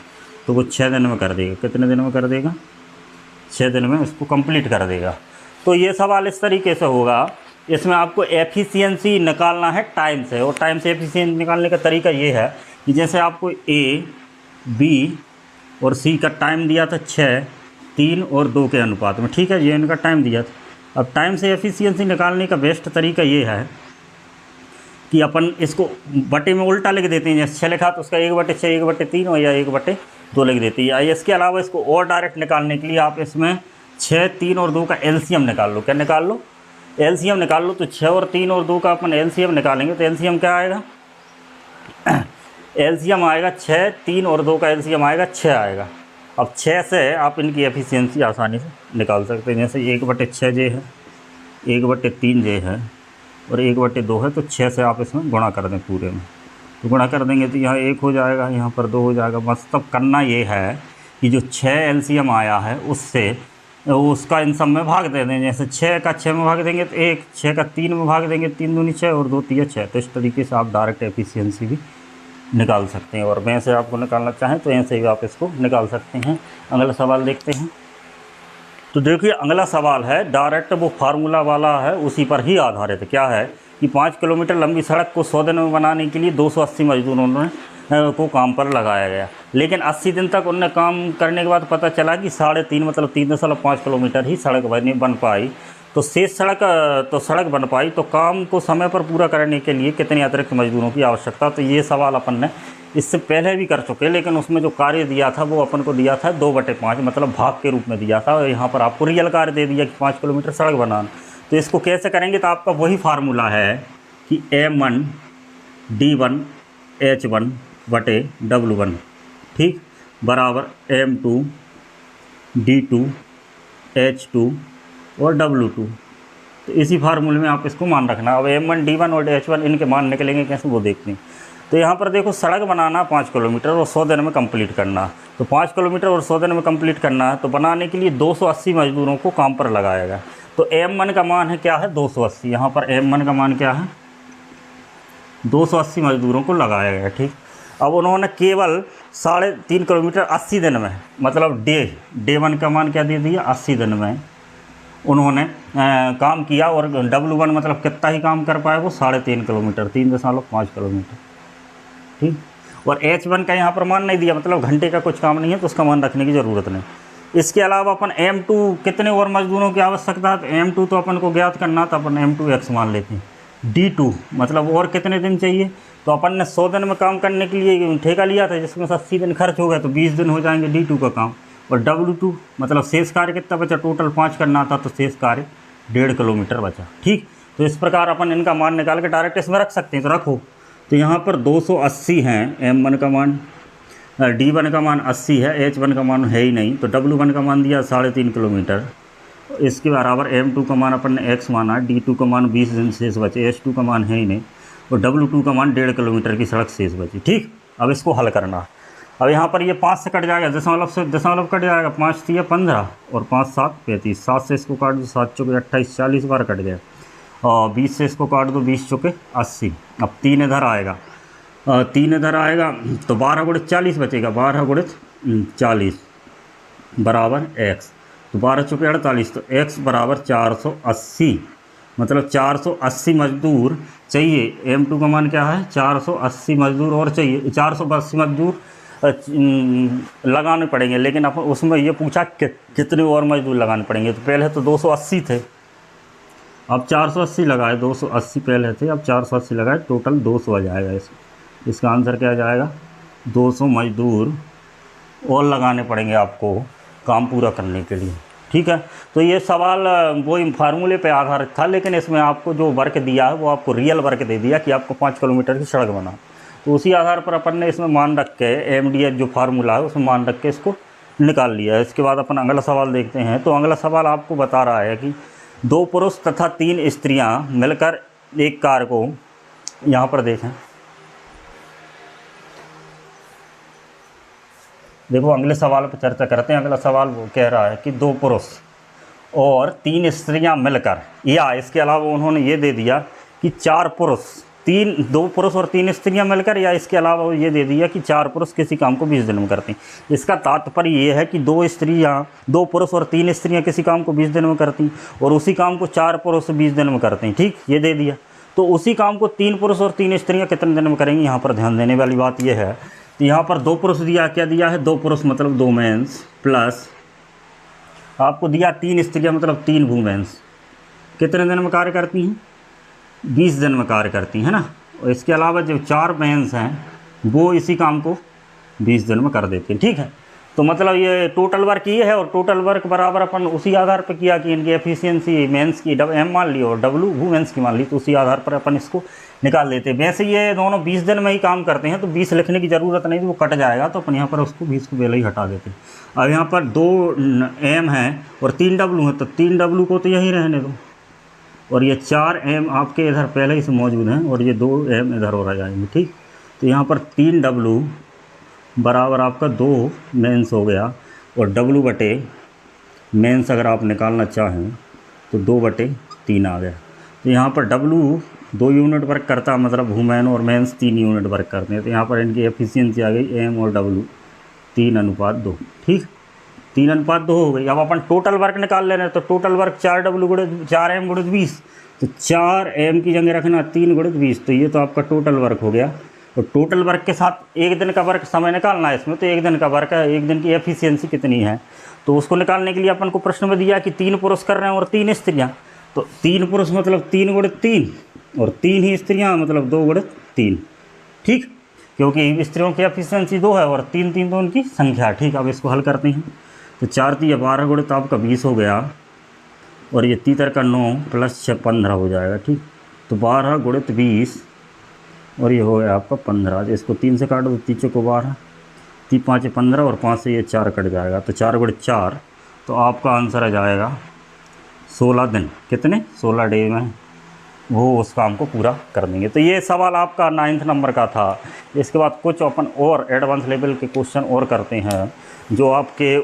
तो वो 6 दिन में कर देगा। कितने दिन में कर देगा? 6 दिन में उसको कंप्लीट कर देगा। तो ये सवाल इस तरीके से होगा। इसमें आपको एफिशिएंसी निकालना है टाइम से, और टाइम से एफिशिएंसी निकालने का तरीका ये है कि जैसे आपको ए, बी और सी का टाइम दिया था 6, 3 और 2 के अनुपात में, ठीक है, ये इनका टाइम दिया था। अब टाइम से एफिशिएंसी निकालने का बेस्ट तरीका ये है कि अपन इसको बटे में उल्टा लिख देते हैं। जैसे 6 लिखा तो उसका 1/6 1/3 और या 1/2 लिख देते हैं। या इसके अलावा इसको और डायरेक्ट निकालने के लिए आप इसमें 6, 3 और 2 का एलसीएम निकाल लो। क्या निकाल लो? एलसीएम निकाल लो। तो 6 और 3 और 2 का अपन एलसीएम निकालेंगे तो एलसीएम क्या आएगा? एलसीएम आएगा 6, 3 और 2 का एलसीएम आएगा 6 आएगा। अब 6 से आप इनकी एफिशिएंसी आसानी से निकाल सकते हैं। जैसे 1/6 जे है, 1/3 जे है और 1/2 है, तो 6 से आप इसमें गुणा कर दें पूरे में। तो गुणा कर देंगे तो यहाँ 1 हो जाएगा, यहाँ पर 2 हो जाएगा। मतलब करना ये है कि जो 6 एलसीएम आया है उससे उसका इन सब में भाग दे दें। जैसे 6 का 6 में भाग देंगे तो 1, 6 का 3 में भाग देंगे, 3 दूनी 6 और 2 तिया 6। तो इस तरीके से आप डायरेक्ट एफिशिएंसी भी निकाल सकते हैं। और मैं से आपको निकालना चाहें तो ऐसे ही आप इसको निकाल सकते हैं। अगला सवाल देखते हैं। तो देखिए अगला सवाल है डायरेक्ट वो फार्मूला वाला है, उसी पर ही आधारित है। क्या है कि 5 किलोमीटर लंबी सड़क को 100 दिन में बनाने के लिए 280 मजदूरों ने को काम पर लगाया गया। लेकिन 80 दिन तक उनने काम करने के बाद पता चला कि 3.5 मतलब 3.5 किलोमीटर ही सड़क बन पाई। तो शेष सड़क बन पाई। तो काम को समय पर पूरा करने के लिए कितने अतिरिक्त मजदूरों की आवश्यकता? तो ये सवाल अपन ने इससे पहले भी कर चुके, लेकिन उसमें जो कार्य दिया था वो अपन को दिया था 2/5 मतलब भाग के रूप में दिया था। और यहाँ पर आपको रियल कार्य दे दिया कि 5 किलोमीटर सड़क बनाना। तो इसको कैसे करेंगे? तो आपका वही फार्मूला है कि M1 D1 H1 बटे W1, ठीक, बराबर M2 D2 H2 और W2। तो इसी फार्मूले में आप इसको मान रखना। अब M1 D1 और H1 इनके मान निकलेंगे कैसे वो देखते हैं। तो यहाँ पर देखो सड़क बनाना 5 किलोमीटर और 100 दिन में कंप्लीट करना। तो 5 किलोमीटर और 100 दिन में कंप्लीट करना है, तो बनाने के लिए 280 मजदूरों को काम पर लगाया गया। तो M1 का मान है क्या है? 280। यहाँ पर M1 का मान क्या है? 280 मजदूरों को लगाया गया, ठीक। अब उन्होंने केवल 3.5 किलोमीटर 80 दिन में, मतलब डे 1 का मान क्या दे दिया? 80 दिन में उन्होंने काम किया। और W1 मतलब कितना ही काम कर पाए वो? 3.5 किलोमीटर, 3.5 किलोमीटर, ठीक। और H1 का यहाँ पर मान नहीं दिया, मतलब घंटे का कुछ काम नहीं है तो उसका मान रखने की ज़रूरत नहीं। इसके अलावा अपन M2 कितने और मजदूरों की आवश्यकता है? तो M2 तो अपन को ज्ञात करना था, अपन M2x मान लेते हैं। D2 मतलब और कितने दिन चाहिए? तो अपन ने 100 दिन में काम करने के लिए ठेका लिया था, जिसमें 80 दिन खर्च हो गया, तो 20 दिन हो जाएंगे D2 का काम। और W2 मतलब शेष कार्य कितना बचा? टोटल 5 करना था, तो शेष कार्य 1.5 किलोमीटर बचा, ठीक। तो इस प्रकार अपन इनका मान निकाल के डायरेक्ट इसमें रख सकते हैं। तो रखो, तो यहाँ पर 280 हैं M1 का मान, D1 का मान 80 है, H1 का मान है ही नहीं, तो W1 का मान दिया 3.5 किलोमीटर। इसके बराबर M2 का मान अपन ने x माना, D2 का मान 20 दिन शेष बचे, H2 का मान है ही नहीं, और W2 का मान 1.5 किलोमीटर की सड़क शेष बची, ठीक। अब इसको हल करना। अब यहाँ पर ये 5 से कट जाएगा, दशमलव कट जाएगा, 5 3 15 और 5 7 35, 7 से इसको काट दो, 7 चौके 28, 40 बार कट गया। और 20 से इसको काट दो, 20 चौके 80। अब 3 इधर आएगा, 3 इधर आएगा, तो 12 गुणित 40 बचेगा, 12 गुणित 40 बराबर x। तो 12 चौके 48, तो x बराबर 480, मतलब 480 मजदूर चाहिए। M2 का मान क्या है? 480 मजदूर और चाहिए, 480 मजदूर लगाने पड़ेंगे। लेकिन अपन उसमें ये पूछा कितने और मजदूर लगाने पड़ेंगे। तो पहले तो 280 थे, अब 480 लगाए, 280 पहले थे, अब 480 लगाए, टोटल 200 आ जाएगा। इसका आंसर क्या आ जाएगा? 200 मजदूर और लगाने पड़ेंगे आपको काम पूरा करने के लिए, ठीक है। तो ये सवाल वही फार्मूले पे आधारित था, लेकिन इसमें आपको जो वर्क दिया है वो आपको रियल वर्क दे दिया कि आपको 5 किलोमीटर की सड़क बना। तो उसी आधार पर अपन ने इसमें मान रख के MDH जो फार्मूला है उसमें मान रख के इसको निकाल लिया है। इसके बाद अपन अगला सवाल देखते हैं। तो अगला सवाल आपको बता रहा है कि 2 पुरुष तथा 3 स्त्रियाँ मिलकर एक कार को, यहाँ पर देखें, देखो अगले सवाल पर चर्चा करते हैं। अगला सवाल वो कह रहा है कि 2 पुरुष और 3 स्त्रियां मिलकर, या इसके अलावा उन्होंने ये दे दिया कि 4 पुरुष 2 पुरुष और 3 स्त्रियां मिलकर, या इसके अलावा वो ये दे दिया कि 4 पुरुष किसी काम को 20 दिन में करते हैं। इसका तात्पर्य ये है कि 2 पुरुष और 3 स्त्रियां किसी काम को 20 दिन में करती और उसी काम को 4 पुरुष 20 दिन में करते हैं, ठीक, ये दे दिया। तो उसी काम को 3 पुरुष और 3 स्त्रियाँ कितने दिन में करेंगी, यहाँ पर ध्यान देने वाली बात यह है। तो यहाँ पर 2 पुरुष दिया, क्या दिया है, 2 पुरुष मतलब 2 मेंस, प्लस आपको दिया 3 स्त्रियाँ मतलब 3 वुमेन्स, कितने दिन में कार्य करती हैं, 20 दिन में कार्य करती हैं ना। और इसके अलावा जो 4 मेंस हैं वो इसी काम को 20 दिन में कर देती हैं, ठीक है। तो मतलब ये टोटल वर्क ये है, और टोटल वर्क बराबर अपन उसी आधार पर किया कि इनकी एफिशिएंसी मेंस की M मान ली और W वुमेन्स की मान ली, तो उसी आधार पर अपन इसको निकाल देते हैं। वैसे ये दोनों 20 दिन में ही काम करते हैं तो 20 लिखने की ज़रूरत नहीं, तो वो कट जाएगा, तो अपन यहाँ पर उसको 20 को पहले ही हटा देते हैं। अब यहाँ पर 2 M हैं और 3 W हैं, तो 3 W को तो यही रहने दो, और ये 4 M आपके इधर पहले ही से मौजूद हैं और ये 2 M इधर हो रह जाएंगे, ठीक। तो यहाँ पर 3 W बराबर आपका 2 मेंस हो गया, और W बटे मेंस अगर आप निकालना चाहें तो 2/3 आ गया। तो यहाँ पर W 2 यूनिट वर्क करता है, मतलब वुमेन और मेंस 3 यूनिट वर्क करते हैं। तो यहाँ पर इनकी एफिशिएंसी आ गई M और W 3:2, ठीक, 3:2 हो गई। अब अपन टोटल वर्क निकाल ले रहे हैं, तो टोटल वर्क 4M गुणित 20, तो 4M की जगह रखना 3 गुणित 20, तो ये तो आपका टोटल वर्क हो गया। और टोटल वर्क के साथ एक दिन का वर्क समय निकालना है इसमें, तो एक दिन का वर्क है, एक दिन की एफिशिएंसी कितनी है, तो उसको निकालने के लिए अपन को प्रश्न में दिया कि 3 पुरुष कर रहे हैं और 3 स्त्रियाँ, तो 3 पुरुष मतलब 3 गुणित 3 और 3 ही स्त्रियाँ मतलब 2 गुणित 3, ठीक, क्योंकि स्त्रियों की एफिशिएंसी 2 है और 3 तो उनकी संख्या, ठीक। अब इसको हल करते हैं, तो 4 3 12 गुणित आपका 20 हो गया, और ये 3 का 9 प्लस 6 15 हो जाएगा, ठीक। तो 12 गुणित 20 और ये हो गया आपका 15। इसको 3 से काटो तो 3 को 12, 3 5 15 और 5 से ये 4 कट जाएगा, तो 4 गुणित 4, तो आपका आंसर आ जाएगा 16 दिन, कितने 16 डे में वो उस काम को पूरा कर देंगे। तो ये सवाल आपका 9th नंबर का था। इसके बाद कुछ अपन और एडवांस लेवल के क्वेश्चन और करते हैं, जो आपके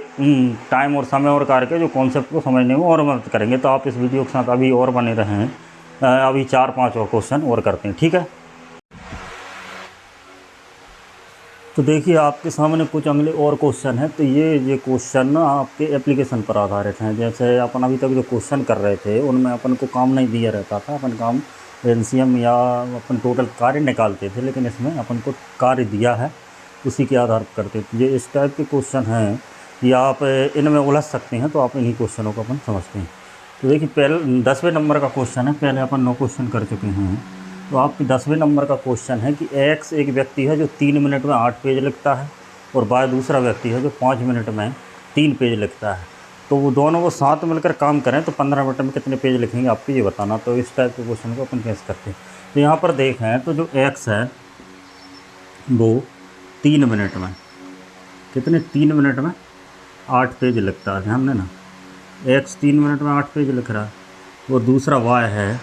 टाइम और समय और कार्य के जो कॉन्सेप्ट को समझने में और मदद करेंगे। तो आप इस वीडियो के साथ अभी और बने रहें, अभी 4-5 और क्वेश्चन और करते हैं, ठीक है। तो देखिए आपके सामने कुछ अगले और क्वेश्चन हैं। तो ये क्वेश्चन ना आपके एप्लीकेशन पर आधारित हैं। जैसे अपन अभी तक जो क्वेश्चन कर रहे थे उनमें अपन को काम नहीं दिया रहता था, अपन काम NCM या अपन टोटल कार्य निकालते थे, लेकिन इसमें अपन को कार्य दिया है उसी के आधार पर करते थे। ये इस टाइप के क्वेश्चन हैं कि आप इनमें उलझ सकते हैं, तो आप इन्हीं क्वेश्चनों को अपन समझते हैं। तो देखिए पहले 10वें नंबर का क्वेश्चन है, पहले अपन 9 क्वेश्चन कर चुके हैं। तो आपके 10वें नंबर का क्वेश्चन है कि X एक व्यक्ति है जो 3 मिनट में 8 पेज लिखता है, और Y दूसरा व्यक्ति है जो 5 मिनट में 3 पेज लिखता है। तो वो दोनों को साथ मिलकर काम करें तो 15 मिनट में कितने पेज लिखेंगे, आपको ये बताना। तो इस टाइप के क्वेश्चन को अपन कैसे करते हैं। तो यहाँ पर देखें तो जो X है वो 3 मिनट में कितने 3 मिनट में 8 पेज लिखता है, ध्यान देना। X 3 मिनट में 8 पेज लिख रहा है, और दूसरा Y है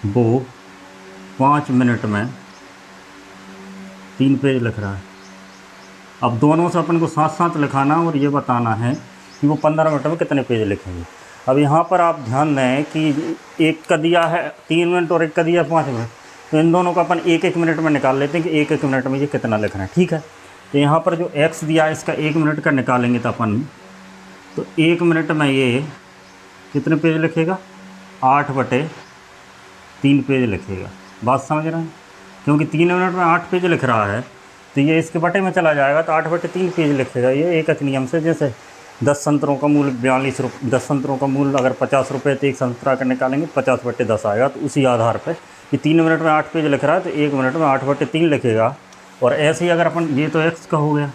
वो 5 मिनट में 3 पेज लिख रहा है। अब दोनों से अपन को साथ साथ लिखाना और ये बताना है कि वो 15 मिनट में कितने पेज लिखेंगे। अब यहाँ पर आप ध्यान दें कि एक का दिया है 3 मिनट और एक का दिया 5 मिनट, तो इन दोनों का अपन 1-1 मिनट में निकाल लेते हैं कि 1-1 मिनट में ये कितना लिखना है, ठीक है। तो यहाँ पर जो X दिया है इसका 1 मिनट का निकालेंगे तो अपन, तो 1 मिनट में ये कितने पेज लिखेगा, 8/3 पेज लिखेगा। बात समझ रहे हैं, क्योंकि 3 मिनट में 8 पेज लिख रहा है तो ये इसके बटे में चला जाएगा, तो 8/3 पेज लिखेगा। ये एक नियम से, जैसे 10 संतरों का मूल 42 रुपये, 10 संतरों का मूल अगर 50 रुपये तो एक संतरा का निकालेंगे 50/10 आएगा। तो उसी आधार पर कि 3 मिनट में 8 पेज लिख रहा है तो 1 मिनट में 8/3 लिखेगा। और ऐसे ही अगर अपन, ये तो X का हो गया,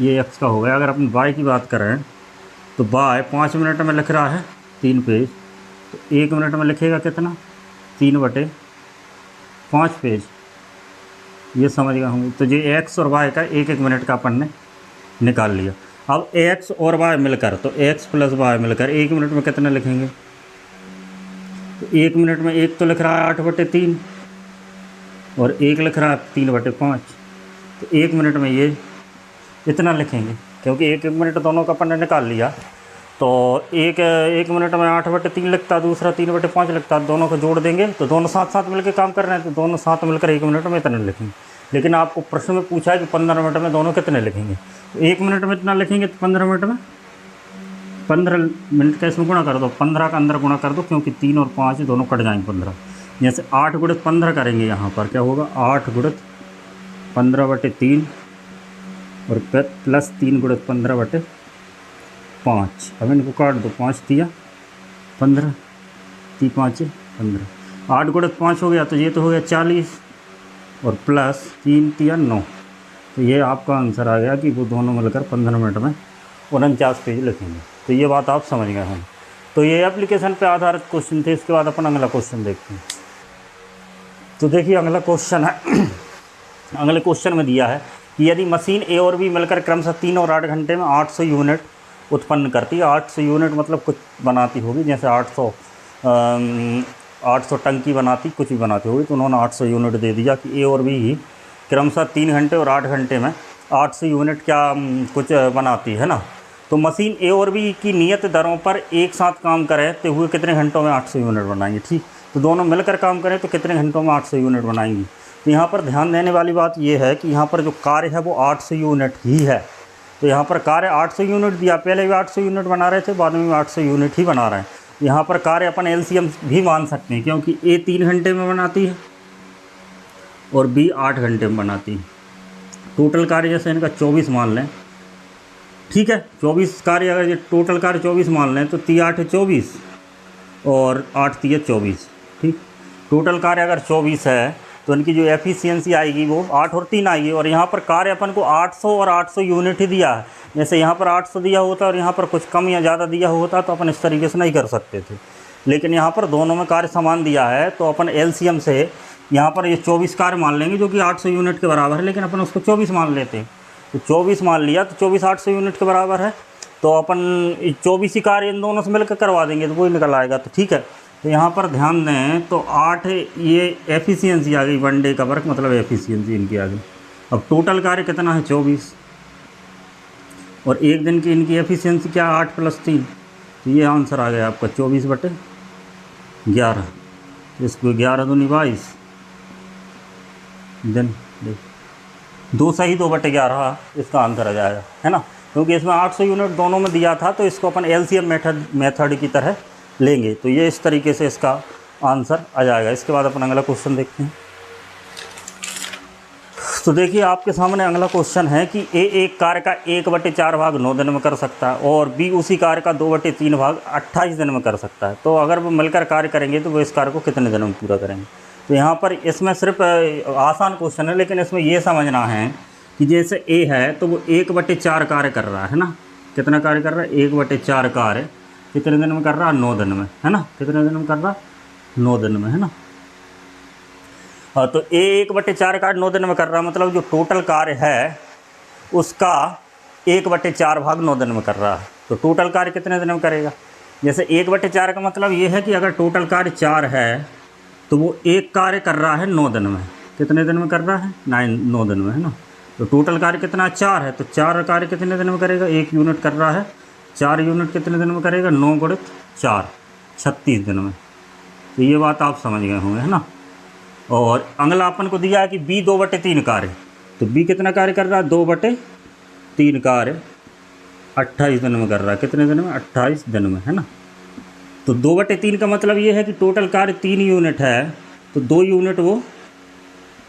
ये एक्स का हो गया। अगर अपन वाई की बात करें तो वाई 5 मिनट में लिख रहा है 3 पेज, तो 1 मिनट में लिखेगा कितना, 3/5 पेज। ये समझ गए होंगे। तो ये एक्स और वाई का 1-1 मिनट का अपन ने निकाल लिया। अब एक्स और वाई मिलकर, तो एक्स प्लस वाई मिलकर 1 मिनट में कितना लिखेंगे, तो 1 मिनट में एक तो लिख रहा है 8/3 और एक लिख रहा है 3/5, तो 1 मिनट में ये इतना लिखेंगे, क्योंकि 1-1 मिनट दोनों का अपन ने निकाल लिया। तो एक मिनट में 8/3 लिखता, दूसरा 3/5 लिखता, दोनों को जोड़ देंगे तो दोनों साथ साथ मिलकर काम कर रहे हैं, तो दोनों साथ मिलकर 1 मिनट में इतना लिखेंगे। लेकिन आपको प्रश्न में पूछा है कि 15 मिनट में दोनों कितने लिखेंगे, तो 1 मिनट में इतना लिखेंगे, तो 15 मिनट में 15 मिनट का इसमें गुणा कर दो, 15 का अंदर गुणा कर दो, क्योंकि 3 और 5 दोनों कट जाएंगे 15। जैसे 8 × 15 करेंगे, यहाँ पर क्या होगा 8 × 15/3 और प्लस 3 × 15/5। अब इनको काट दो, 5 दिया 15, 3 5 15, 8 × 5 हो गया, तो ये तो हो गया 40 और प्लस 3 दिया 9। तो ये आपका आंसर आ गया कि वो दोनों मिलकर 15 मिनट में 49 पेज लिखेंगे। तो ये बात आप समझ गए हैं। तो ये एप्लीकेशन पे आधारित क्वेश्चन थे। इसके बाद अपन अगला क्वेश्चन देखते हैं। तो देखिए अगला क्वेश्चन है अगले क्वेश्चन में दिया है कि यदि मशीन ए और बी मिलकर क्रमशः 3 और 8 घंटे में 800 यूनिट उत्पन्न करती है, 800 यूनिट मतलब कुछ बनाती होगी, जैसे 800 टंकी बनाती, कुछ भी बनाती होगी, तो उन्होंने 800 यूनिट दे दिया कि ए और बी ही क्रमशः 3 घंटे और 8 घंटे में 800 यूनिट क्या कुछ बनाती है ना। तो मशीन ए और बी की नियत दरों पर एक साथ काम करते हुए कितने घंटों में 800 यूनिट बनाएंगे। ठीक, तो दोनों मिलकर काम करें तो कितने घंटों में 800 यूनिट बनाएंगी। तो यहाँ पर ध्यान देने वाली बात यह है कि यहाँ पर जो कार्य है वो 800 यूनिट ही है। तो यहाँ पर कार्य 800 यूनिट दिया, पहले भी 800 यूनिट बना रहे थे, बाद में भी 800 यूनिट ही बना रहे हैं। यहाँ पर कार्य अपन एलसीएम भी मान सकते हैं, क्योंकि ए 3 घंटे में बनाती है और बी 8 घंटे में बनाती है। टोटल कार्य जैसे इनका 24 मान लें, ठीक है, 24 कार्य, अगर ये टोटल कार्य 24 मान लें तो 3 8 24 और 8 3 24। ठीक, टोटल कार्य अगर 24 है तो इनकी जो एफिशिएंसी आएगी वो 8 और 3 आएगी। और यहाँ पर कार्य अपन को 800 और 800 यूनिट ही दिया है। जैसे यहाँ पर 800 दिया होता और यहाँ पर कुछ कम या ज़्यादा दिया होता तो अपन इस तरीके से नहीं कर सकते थे। लेकिन यहाँ पर दोनों में कार्य समान दिया है, तो अपन एलसीएम से यहाँ पर ये 24 कार्य मान लेंगे जो कि 800 यूनिट के बराबर है, लेकिन अपन उसको 24 मान लेते हैं। तो 24 मान लिया तो 24 800 यूनिट के बराबर है, तो अपन 24 ही कार्य इन दोनों से मिलकर करवा देंगे तो वही निकल आएगा। तो ठीक है, तो यहाँ पर ध्यान दें तो 8 ये एफिशिएंसी आ गई, 1 डे का वर्क मतलब एफिशिएंसी इनकी आ गई। अब टोटल कार्य कितना है 24 और 1 दिन की इनकी एफिशिएंसी क्या 8 + 3, तो ये आंसर आ गया आपका 24/11। इसको 11 दूनी 22 दिन 2 सही 2/11 इसका आंसर आ जाएगा, है ना, क्योंकि इसमें 800 यूनिट दोनों में दिया था, तो इसको अपन एलसीएम मेथड की तरह लेंगे। तो ये इस तरीके से इसका आंसर आ जाएगा। इसके बाद अपन अगला क्वेश्चन देखते हैं। तो देखिए आपके सामने अगला क्वेश्चन है कि ए एक कार्य का 1/4 भाग 9 दिन में कर सकता है और बी उसी कार्य का 2/3 भाग 28 दिन में कर सकता है। तो अगर वो मिलकर कार्य करेंगे तो वो इस कार्य को कितने दिन में पूरा करेंगे। तो यहाँ पर इसमें सिर्फ आसान क्वेश्चन है, लेकिन इसमें ये समझना है कि जैसे ए है तो वो 1/4 कार्य कर रहा है ना, कितना कार्य कर रहा है 1/4 कार्य कितने दिन में कर रहा है 9 दिन में, है ना, कितने दिन में कर रहा 9 दिन में, है ना। हाँ, तो ए 1/4 कार्य 9 दिन में कर रहा है, मतलब जो टोटल कार्य है उसका 1/4 भाग 9 दिन में कर रहा है। तो टोटल कार्य कितने दिन में करेगा। जैसे 1/4 का मतलब ये है कि अगर टोटल कार्य 4 है तो वो एक कार्य कर रहा है 9 दिन में, कितने दिन में कर रहा है 9 दिन में, है ना। तो टोटल कार्य कितना 4 है, तो 4 कार्य कितने दिन में करेगा, 1 यूनिट कर रहा है, 4 यूनिट कितने दिन में करेगा 9 × 4 36 दिन में। तो ये बात आप समझ गए होंगे, है ना। और अगला अपन को दिया है कि बी 2/3 कार्य, तो बी कितना कार्य कर रहा है 2/3 कार्य 28 दिन में कर रहा है, कितने दिन में 28 दिन में, है ना। तो 2/3 का मतलब ये है कि टोटल कार्य 3 यूनिट है, तो 2 यूनिट वो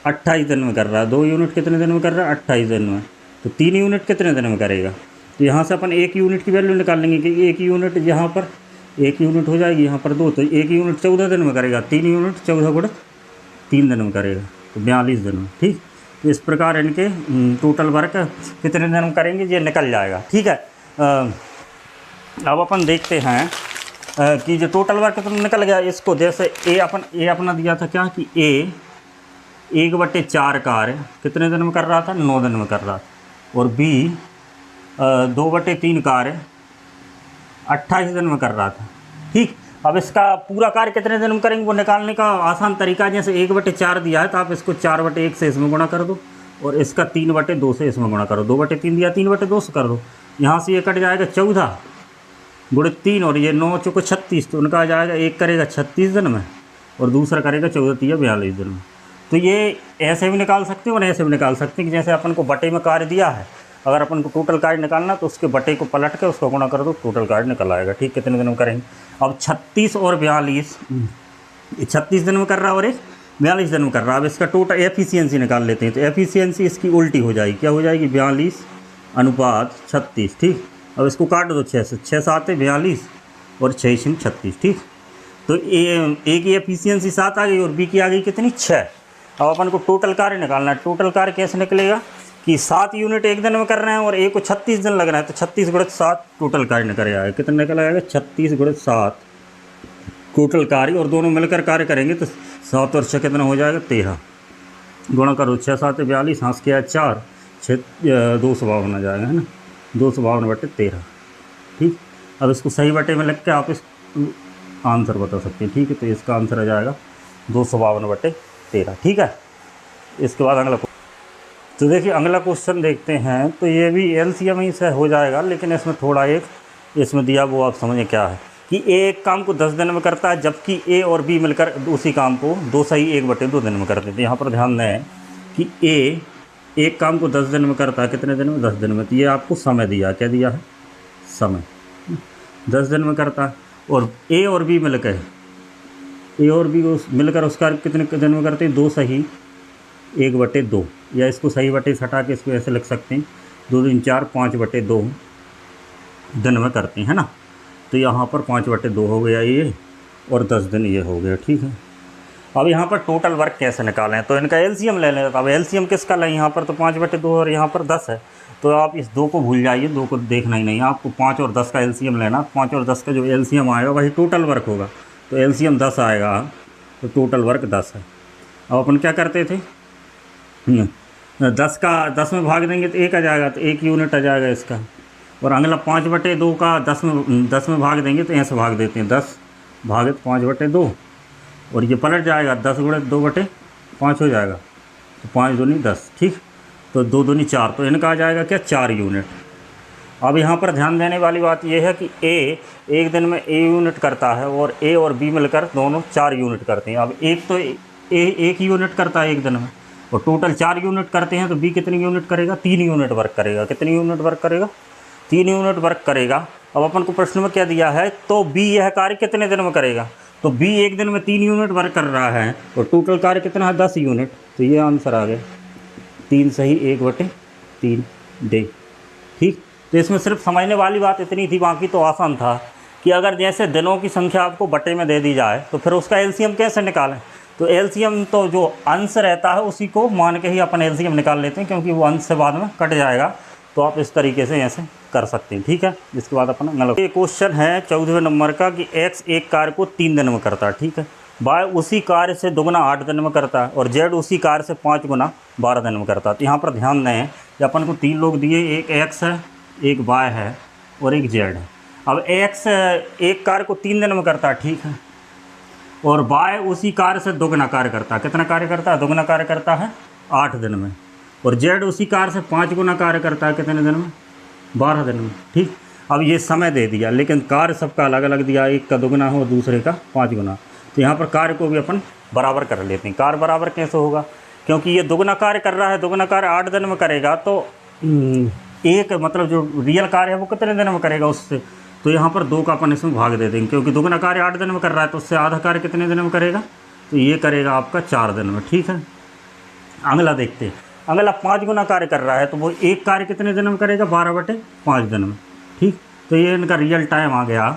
28 दिन में कर रहा है, 2 यूनिट कितने दिन में कर रहा है 28 दिन में। तो 3 यूनिट कितने दिन में करेगा, तो यहाँ से अपन 1 यूनिट की वैल्यू निकाल लेंगे कि 1 यूनिट यहाँ पर 1 यूनिट हो जाएगी, यहाँ पर 2, तो 1 यूनिट 14 दिन में करेगा, 3 यूनिट 14 × 3 दिन में करेगा, तो 42 दिन में। ठीक, तो इस प्रकार इनके टोटल वर्क कितने दिन में करेंगे ये निकल जाएगा। ठीक है, अब अपन देखते हैं कि जो टोटल वर्क तो निकल गया, इसको जैसे ए अपना दिया था क्या कि ए 1/4 कार्य कितने दिन में कर रहा था, 9 दिन में कर रहा था, और बी 2/3 कार्य 28 दिन में कर रहा था। ठीक, अब इसका पूरा कार्य कितने दिन में करेंगे वो निकालने का आसान तरीका, जैसे 1/4 दिया है तो आप इसको 4/1 से इसमें गुणा कर दो, और इसका 3/2 से इसमें गुणा करो। 2/3 दिया 3/2 से कर दो, यहाँ से ये कट जाएगा 14 गुणित 3, और ये 9 चौको 36, तो उनका आ जाएगा एक करेगा 36 दिन में और दूसरा करेगा 14 42 दिन में। तो ये ऐसे भी निकाल सकते हैं और ऐसे भी निकाल सकते हैं कि जैसे अपन को बटे में कार्य दिया है, अगर अपन को टोटल कार्य निकालना तो उसके बटे को पलट के उसको गुणा कर दो, टोटल कार्य निकल आएगा। ठीक, कितने दिन में करेंगे। अब 36 और 42, 36 दिन में कर रहा है और एक 42 दिन में कर रहा है। अब इसका टोटल एफिशिएंसी निकाल लेते हैं, तो एफिशिएंसी इसकी उल्टी हो जाएगी, क्या हो जाएगी 42/36। ठीक, अब इसको काट दो 6 से, 6 7 42 और 6 36। ठीक, तो ए की एफिशिएंसी 7 आ गई और बी की आ गई कितनी 6। अब अपन को टोटल कार्य निकालना है। टोटल कार्य कैसे निकलेगा कि 7 यूनिट एक दिन में कर रहे हैं और ए को 36 दिन लग रहा है, तो 36 × 7 टोटल कार्य निकल आएगा। कितना निकल आएगा 36 × 7 टोटल कार्य, और दोनों मिलकर कार्य करेंगे तो 7 और 6 कितना हो जाएगा 13, गुणा करो 6 7 42, हाँस के 4 6 252 आ जाएगा, है ना, 252/13। ठीक, अब इसको सही बटे में लग के आप इस आंसर बता सकते हैं। ठीक है, तो इसका आंसर आ जाएगा 252/13। ठीक है, इसके बाद अगला, तो देखिए अगला क्वेश्चन देखते हैं। तो ये भी एलसीएम ही से हो जाएगा, लेकिन इसमें थोड़ा एक इसमें दिया वो आप समझें क्या है कि ए एक काम को 10 दिन में करता है, जबकि ए और बी मिलकर उसी काम को 2 सही 1/2 दिन में करते हैं। तो यहाँ पर ध्यान दें कि ए एक काम को 10 दिन में करता है, कितने दिन में 10 दिन में। तो ये आपको समय दिया, क्या दिया है समय, 10 दिन में करता है, और ए और बी मिलकर उस कार्य कितने दिन में करते हैं 2 सही 1/2, या इसको सही बटे से हटा के इसको ऐसे लिख सकते हैं 2 3 4 5/2 दिन में करते हैं, है ना। तो यहाँ पर 5/2 हो गया ये, और 10 दिन ये हो गया। ठीक है, अब यहाँ पर टोटल वर्क कैसे निकालें, तो इनका एलसीएम ले लें। अब एलसीएम किसका लें, यहाँ पर तो 5/2 और यहाँ पर 10 है, तो आप इस 2 को भूल जाइए, 2 को देखना ही नहीं, आपको 5 और 10 का एलसीएम लेना। 5 और 10 का जो एलसीएम आएगा वही टोटल वर्क होगा, तो एलसीएम 10 आएगा, तो टोटल वर्क 10 है। अब अपन क्या करते थे, 10 का 10 में भाग देंगे तो 1 आ जाएगा, तो 1 यूनिट आ जाएगा इसका, और अगला 5/2 का 10 में भाग देंगे तो ऐसे भाग देते हैं 10 भागित 5/2, और ये पलट जाएगा 10 × 2/5 हो जाएगा, तो 5 दूनी 10। ठीक, तो 2 दूनी 4, तो इनका आ जाएगा क्या 4 यूनिट। अब यहाँ पर ध्यान देने वाली बात यह है कि ए एक दिन में ए यूनिट करता है, और ए और बी मिलकर दोनों 4 यूनिट करते हैं। अब एक तो ए 1 यूनिट करता है एक दिन में, और टोटल 4 यूनिट करते हैं, तो बी कितनी यूनिट करेगा 3 यूनिट वर्क करेगा। कितनी यूनिट वर्क करेगा 3 यूनिट वर्क करेगा। अब अपन को प्रश्न में क्या दिया है, तो बी यह कार्य कितने दिन में करेगा, तो बी एक दिन में 3 यूनिट वर्क कर रहा है, और टोटल कार्य कितना है 10 यूनिट, तो ये आंसर आ गया 3 सही 1/3 डे। ठीक, तो इसमें सिर्फ समझने वाली बात इतनी थी, बाकी तो आसान था कि अगर जैसे दिनों की संख्या आपको बटे में दे दी जाए तो फिर उसका एलसीएम कैसे निकालें। तो एलसीएम तो जो अंश रहता है उसी को मान के ही अपन एलसीएम निकाल लेते हैं, क्योंकि वो अंश से बाद में कट जाएगा। तो आप इस तरीके से ऐसे कर सकते हैं। ठीक है, इसके बाद अपन अगला ये क्वेश्चन है 14वें नंबर का कि एक्स एक कार्य को 3 दिन में करता है। ठीक है, वाई उसी कार्य से 2 गुना 8 दिन में करता है, और जेड उसी कार्य से 5 गुना 12 दिन में करता है। तो यहाँ पर ध्यान दें कि अपन को 3 लोग दिए, एक एक्स है, एक वाई है और एक जेड है। अब एक्स एक कार्य को 3 दिन में करता है, ठीक है, और वाई उसी कार्य से 2 गुना कार्य करता है। कितना कार्य करता है 2 गुना कार्य करता है 8 दिन में, और जेड उसी कार्य से 5 गुना कार्य करता है कितने दिन में 12 दिन में। ठीक, अब ये समय दे दिया, लेकिन कार्य सबका अलग अलग दिया, एक का 2 गुना हो और दूसरे का 5 गुना। तो यहाँ पर कार्य को भी अपन बराबर कर लेते हैं। कार्य बराबर कैसे होगा, क्योंकि ये 2 गुना कार्य कर रहा है, 2 गुना कार्य 8 दिन में करेगा, तो एक मतलब जो रियल कार्य है वो कितने दिन में करेगा उससे, तो यहाँ पर 2 का अपन इसमें भाग दे देंगे, क्योंकि 2 गुना कार्य 8 दिन में कर रहा है, तो उससे आधा कार्य कितने दिन में करेगा, तो ये करेगा आपका 4 दिन में। ठीक है, अगला देखते हैं। अगला 5 गुना कार्य कर रहा है, तो वो एक कार्य कितने दिन में करेगा 12/5 दिन में। ठीक, तो ये इनका रियल टाइम आ गया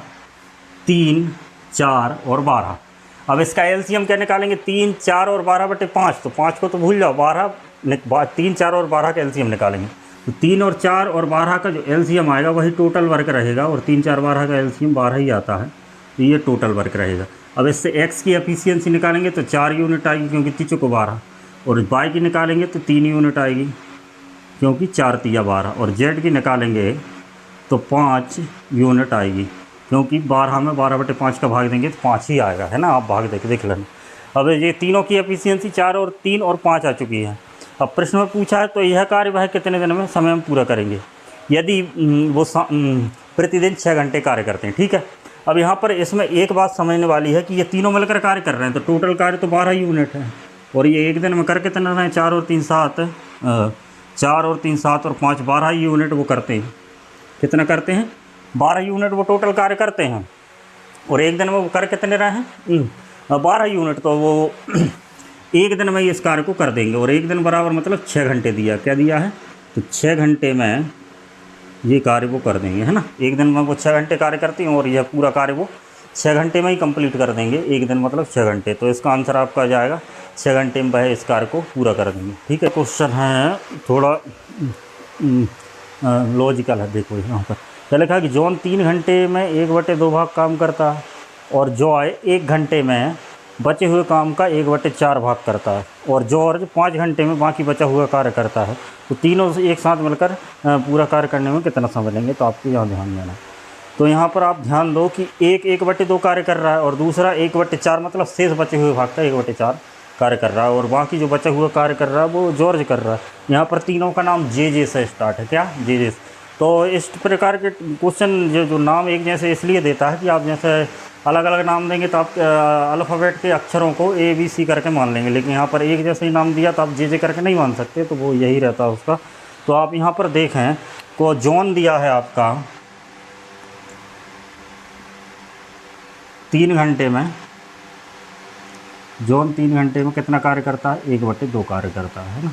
3, 4 और 12। अब इसका एलसीएम क्या निकालेंगे, 3, 4 और 12/5, तो 5 को तो भूल जाओ, 3, 4 और 12 का एलसीएम निकालेंगे। तो 3 और 4 और 12 का जो एलसीएम आएगा वही टोटल वर्क रहेगा, और 3, 4, 12 का एलसीएम 12 ही आता है, तो ये टोटल वर्क रहेगा। अब इससे एक्स की एफिशिएंसी निकालेंगे तो 4 यूनिट आएगी क्योंकि 3 को 12, और वाई की निकालेंगे तो 3 यूनिट आएगी क्योंकि 4 तिया 12, और जेड की निकालेंगे तो 5 यूनिट आएगी क्योंकि 12 में 12/5 का भाग देंगे तो 5 ही आएगा, है ना। आप भाग देख लेना। अब ये तीनों की एफिशिएंसी 4 और 3 और 5 आ चुकी है। अब प्रश्न में पूछा है तो यह कार्य वह कितने दिन में समय में पूरा करेंगे, यदि वो प्रतिदिन 6 घंटे कार्य करते हैं, ठीक है। अब यहाँ पर इसमें एक बात समझने वाली है कि ये तीनों मिलकर कार्य कर रहे हैं, तो टोटल कार्य तो 12 यूनिट है, और ये एक दिन में कर कितना रहे हैं, 4 और 3 7, 4 और 3 7 और 5 12 यूनिट वो करते हैं। कितना करते हैं, 12 यूनिट वो टोटल कार्य करते हैं, और एक दिन में वो कर कितने रहे हैं, 12 यूनिट, तो वो एक दिन में इस कार्य को कर देंगे, और एक दिन बराबर मतलब 6 घंटे दिया, क्या दिया है, तो 6 घंटे में ये कार्य वो कर देंगे, है ना। एक दिन में वो 6 घंटे कार्य करते हैं, और यह पूरा कार्य वो 6 घंटे में ही कंप्लीट कर देंगे, एक दिन मतलब 6 घंटे। तो इसका आंसर आपका आ जाएगा 6 घंटे में वह इस कार्य को पूरा कर देंगे, ठीक है। क्वेश्चन है थोड़ा लॉजिकल है, देखो यहाँ पर क्या लिखा है कि जॉन 3 घंटे में 1/2 भाग काम करता है, और जॉय 1 घंटे में बचे हुए काम का 1/4 भाग करता है, और जॉर्ज 5 घंटे में बाकी बचा हुआ कार्य करता है। तो तीनों से एक साथ मिलकर पूरा कार्य करने में कितना समय लेंगे, तो आपको यहाँ ध्यान देना है। तो यहाँ पर आप ध्यान दो कि एक 1/2 कार्य कर रहा है, और दूसरा 1/4 मतलब शेष बचे हुए भाग का 1/4 कार्य कर रहा है, और बाकी जो बचा हुआ कार्य कर रहा है वो जॉर्ज कर रहा है। यहाँ पर तीनों का नाम जे से स्टार्ट है, क्या, जे। तो इस प्रकार के क्वेश्चन जो नाम एक जैसे इसलिए देता है कि आप जैसे अलग अलग नाम देंगे तो आप अल्फ़ाबेट के अक्षरों को ABC करके मान लेंगे, लेकिन यहाँ पर एक जैसे ही नाम दिया तो आप जे करके नहीं मान सकते, तो वो यही रहता है उसका। तो आप यहाँ पर देखें को जॉन दिया है आपका 3 घंटे में, जॉन 3 घंटे में कितना कार्य करता है, 1/2 कार्य करता है ना,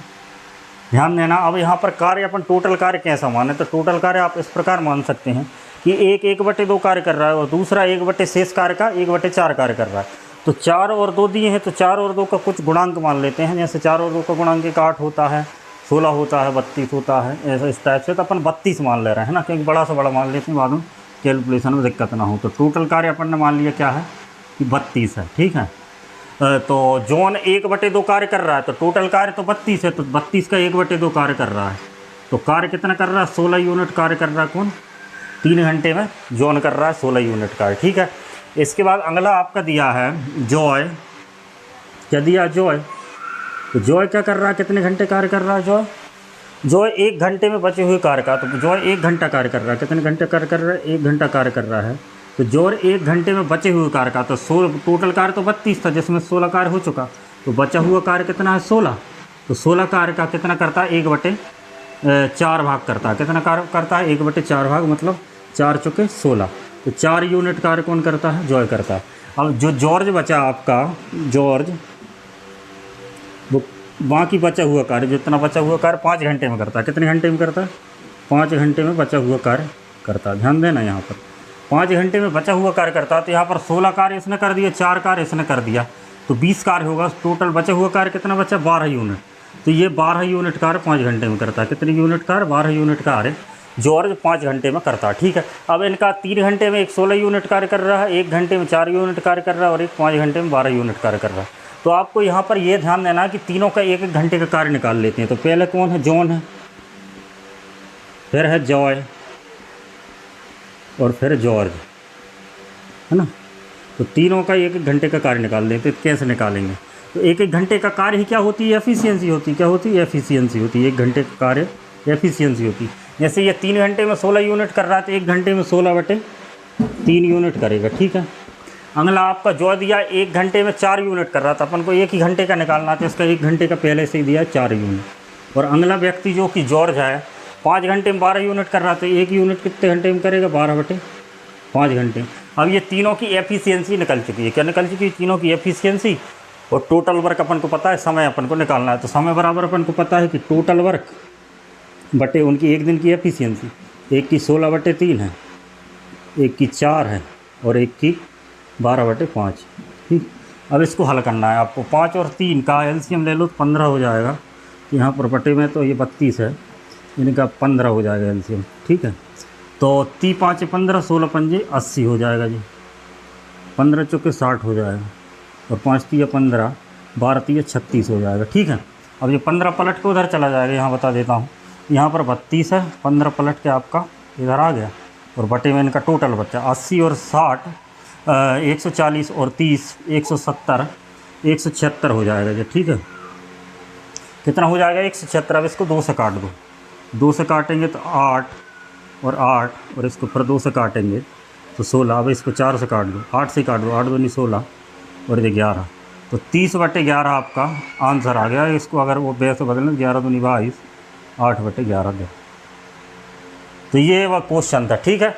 ध्यान देना। अब यहाँ पर कार्य अपन टोटल कार्य कैसा माने, तो टोटल कार्य आप इस प्रकार मान सकते हैं कि एक 1/2 कार्य कर रहा है, और दूसरा 1 शेष कार्य का 1/4 कार्य कर रहा है। तो 4 और 2 दिए हैं, तो 4 और 2 का कुछ गुणांक मान लेते हैं, जैसे 4 और 2 का गुणांक 8 होता है, 16 होता है, 32 होता है, ऐसा इस टाइप से। तो अपन 32 मान ले रहे हैं ना, क्योंकि बड़ा से बड़ा मान लेते हैं, बाद में कैलकुलेशन में दिक्कत ना हो। तो टोटल कार्य अपन ने मान लिया क्या है कि 32 है, ठीक है। तो जॉन 1/2 कार्य कर रहा है, तो टोटल कार्य तो 32 है, तो 32 का 1/2 कार्य कर रहा है, तो कार्य कितना कर रहा है, 16 यूनिट कार्य कर रहा है। कौन, 3 घंटे में जॉन कर रहा है 16 यूनिट कार्य, ठीक है। इसके बाद अगला आपका दिया है जॉय, क्या दिया, जॉय। तो जॉय क्या कर रहा है, कितने घंटे कार्य कर रहा है, जॉय 1 घंटे में बचे हुए कार्य का, तो जॉय 1 घंटा कार्य कर रहा है, कितने घंटे कार्य कर रहा है, 1 घंटा कार्य कर रहा है। तो जॉय 1 घंटे में बचे हुए कार्य का, तो टोटल कार्य तो 32 था, जिसमें 16 कार्य हो चुका, तो बचा हुआ कार्य कितना है, 16। तो 16 कार्य का कितना करता है, 1/4 भाग करता है, कितना कार्य करता है, 1/4 भाग मतलब 4 चुके 16, तो 4 यूनिट कार्य कौन करता है, जॉय करता है। अब जो जॉर्ज बचा आपका, जॉर्ज वो बाकी बचा हुआ कार्य, जितना बचा हुआ कार्य 5 घंटे में करता है, कितने घंटे में करता है, 5 घंटे में बचा हुआ कार्य करता है। ध्यान देना, यहाँ पर 5 घंटे में बचा हुआ कार्य करता है, तो यहाँ पर 16 कार्य इसने कर दिया, 4 कार्य इसने कर दिया, तो 20 कार्य होगा। टोटल बचा हुआ कार्य कितना बचा, 12 यूनिट। तो ये 12 यूनिट कार्य 5 घंटे में करता है, कितने यूनिट कार्य, 12 यूनिट कार्य जॉर्ज 5 घंटे में करता है, ठीक है। अब इनका 3 घंटे में एक 16 यूनिट कार्य कर रहा है, 1 घंटे में 4 यूनिट कार्य कर रहा है, और एक 5 घंटे में 12 यूनिट कार्य कर रहा है। तो आपको यहाँ पर यह ध्यान देना कि तीनों का 1-1 घंटे का कार्य निकाल लेते हैं। तो पहले कौन है, जॉन है, फिर है जॉय, और फिर जॉर्ज, है ना। तो तीनों का 1-1 घंटे का कार्य निकाल लेते हैं। कैसे निकालेंगे, तो 1-1 घंटे का कार्य ही क्या होती है, एफिशिएंसी होती है, क्या होती है, एफिशिएंसी होती है। 1 घंटे का कार्य एफिशिएंसी होती है। जैसे ये 3 घंटे में 16 यूनिट कर रहा है, तो 1 घंटे में 16/3 यूनिट करेगा, ठीक है। अगला आपका जो दिया 1 घंटे में 4 यूनिट कर रहा था, अपन को 1 ही घंटे का निकालना था, इसका 1 घंटे का पहले से ही दिया 4 यूनिट। और अगला व्यक्ति जो कि जॉर्ज है 5 घंटे में 12 यूनिट कर रहा था, 1 यूनिट कितने घंटे में करेगा, 12/5 घंटे। अब ये तीनों की एफिशिएंसी निकल चुकी है, क्या निकल चुकी है, तीनों की एफिशिएंसी। और टोटल वर्क अपन को पता है, समय अपन को निकालना है। तो समय बराबर अपन को पता है कि टोटल वर्क बटे उनकी 1 दिन की एफिशिएंसी, एक की 16/3 है, एक की 4 है, और एक की 12/5, ठीक। अब इसको हल करना है आपको। 5 और 3 का एलसीएम ले लो तो 15 हो जाएगा। यहाँ पर बटे में तो ये 32 है, इनका 15 हो जाएगा एलसीएम, ठीक है। तो 3 5 15, 16 पंजे 80 हो जाएगा जी, 15 चौके 60 हो जाएगा, और 5 3 15, 12 3 36 हो जाएगा, ठीक है। अब ये 15 पलट के उधर चला जाएगा, यहाँ बता देता हूँ। यहाँ पर 32 है, 15 पलट के आपका इधर आ गया, और बटे में इनका टोटल बच्चा 80 और 60 140 और 30 170 176 हो जाएगा जी, ठीक है। कितना हो जाएगा 176। अब इसको 2 से काट दो, 2 से काटेंगे तो 8 और 8, और इसको फिर 2 से काटेंगे तो 16। अब इसको 4 से काट दो, 8 से काट दो, 8 दूनी 16 और ये 11, तो 30/11 आपका आंसर आ गया। इसको अगर वो बेस से बदलें 11 दूनी 22, 8/11 दे। तो ये वह क्वेश्चन था, ठीक है।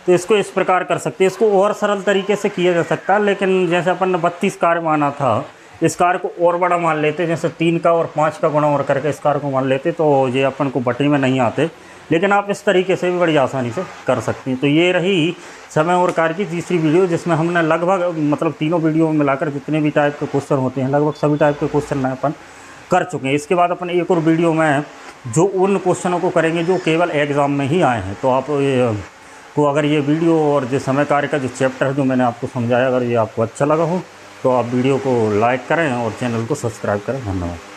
तो इसको इस प्रकार कर सकते हैं। इसको और सरल तरीके से किया जा सकता है, लेकिन जैसे अपन ने 32 कार्य माना था, इस कार्य को और बड़ा मान लेते, जैसे 3 का और 5 का गुणा और करके इस कार्य को मान लेते, तो ये अपन को बटे में नहीं आते। लेकिन आप इस तरीके से भी बड़ी आसानी से कर सकते हैं। तो ये रही समय और कार्य की तीसरी वीडियो, जिसमें हमने लगभग मतलब तीनों वीडियो में मिलाकर जितने भी टाइप के क्वेश्चन होते हैं, लगभग सभी टाइप के क्वेश्चन अपन कर चुके हैं। इसके बाद अपन एक और वीडियो में जो उन क्वेश्चनों को करेंगे जो केवल एग्ज़ाम में ही आए हैं। तो आप को अगर ये वीडियो और जो समय कार्य का जो चैप्टर है जो मैंने आपको समझाया, अगर ये आपको अच्छा लगा हो तो आप वीडियो को लाइक करें और चैनल को सब्सक्राइब करें। धन्यवाद।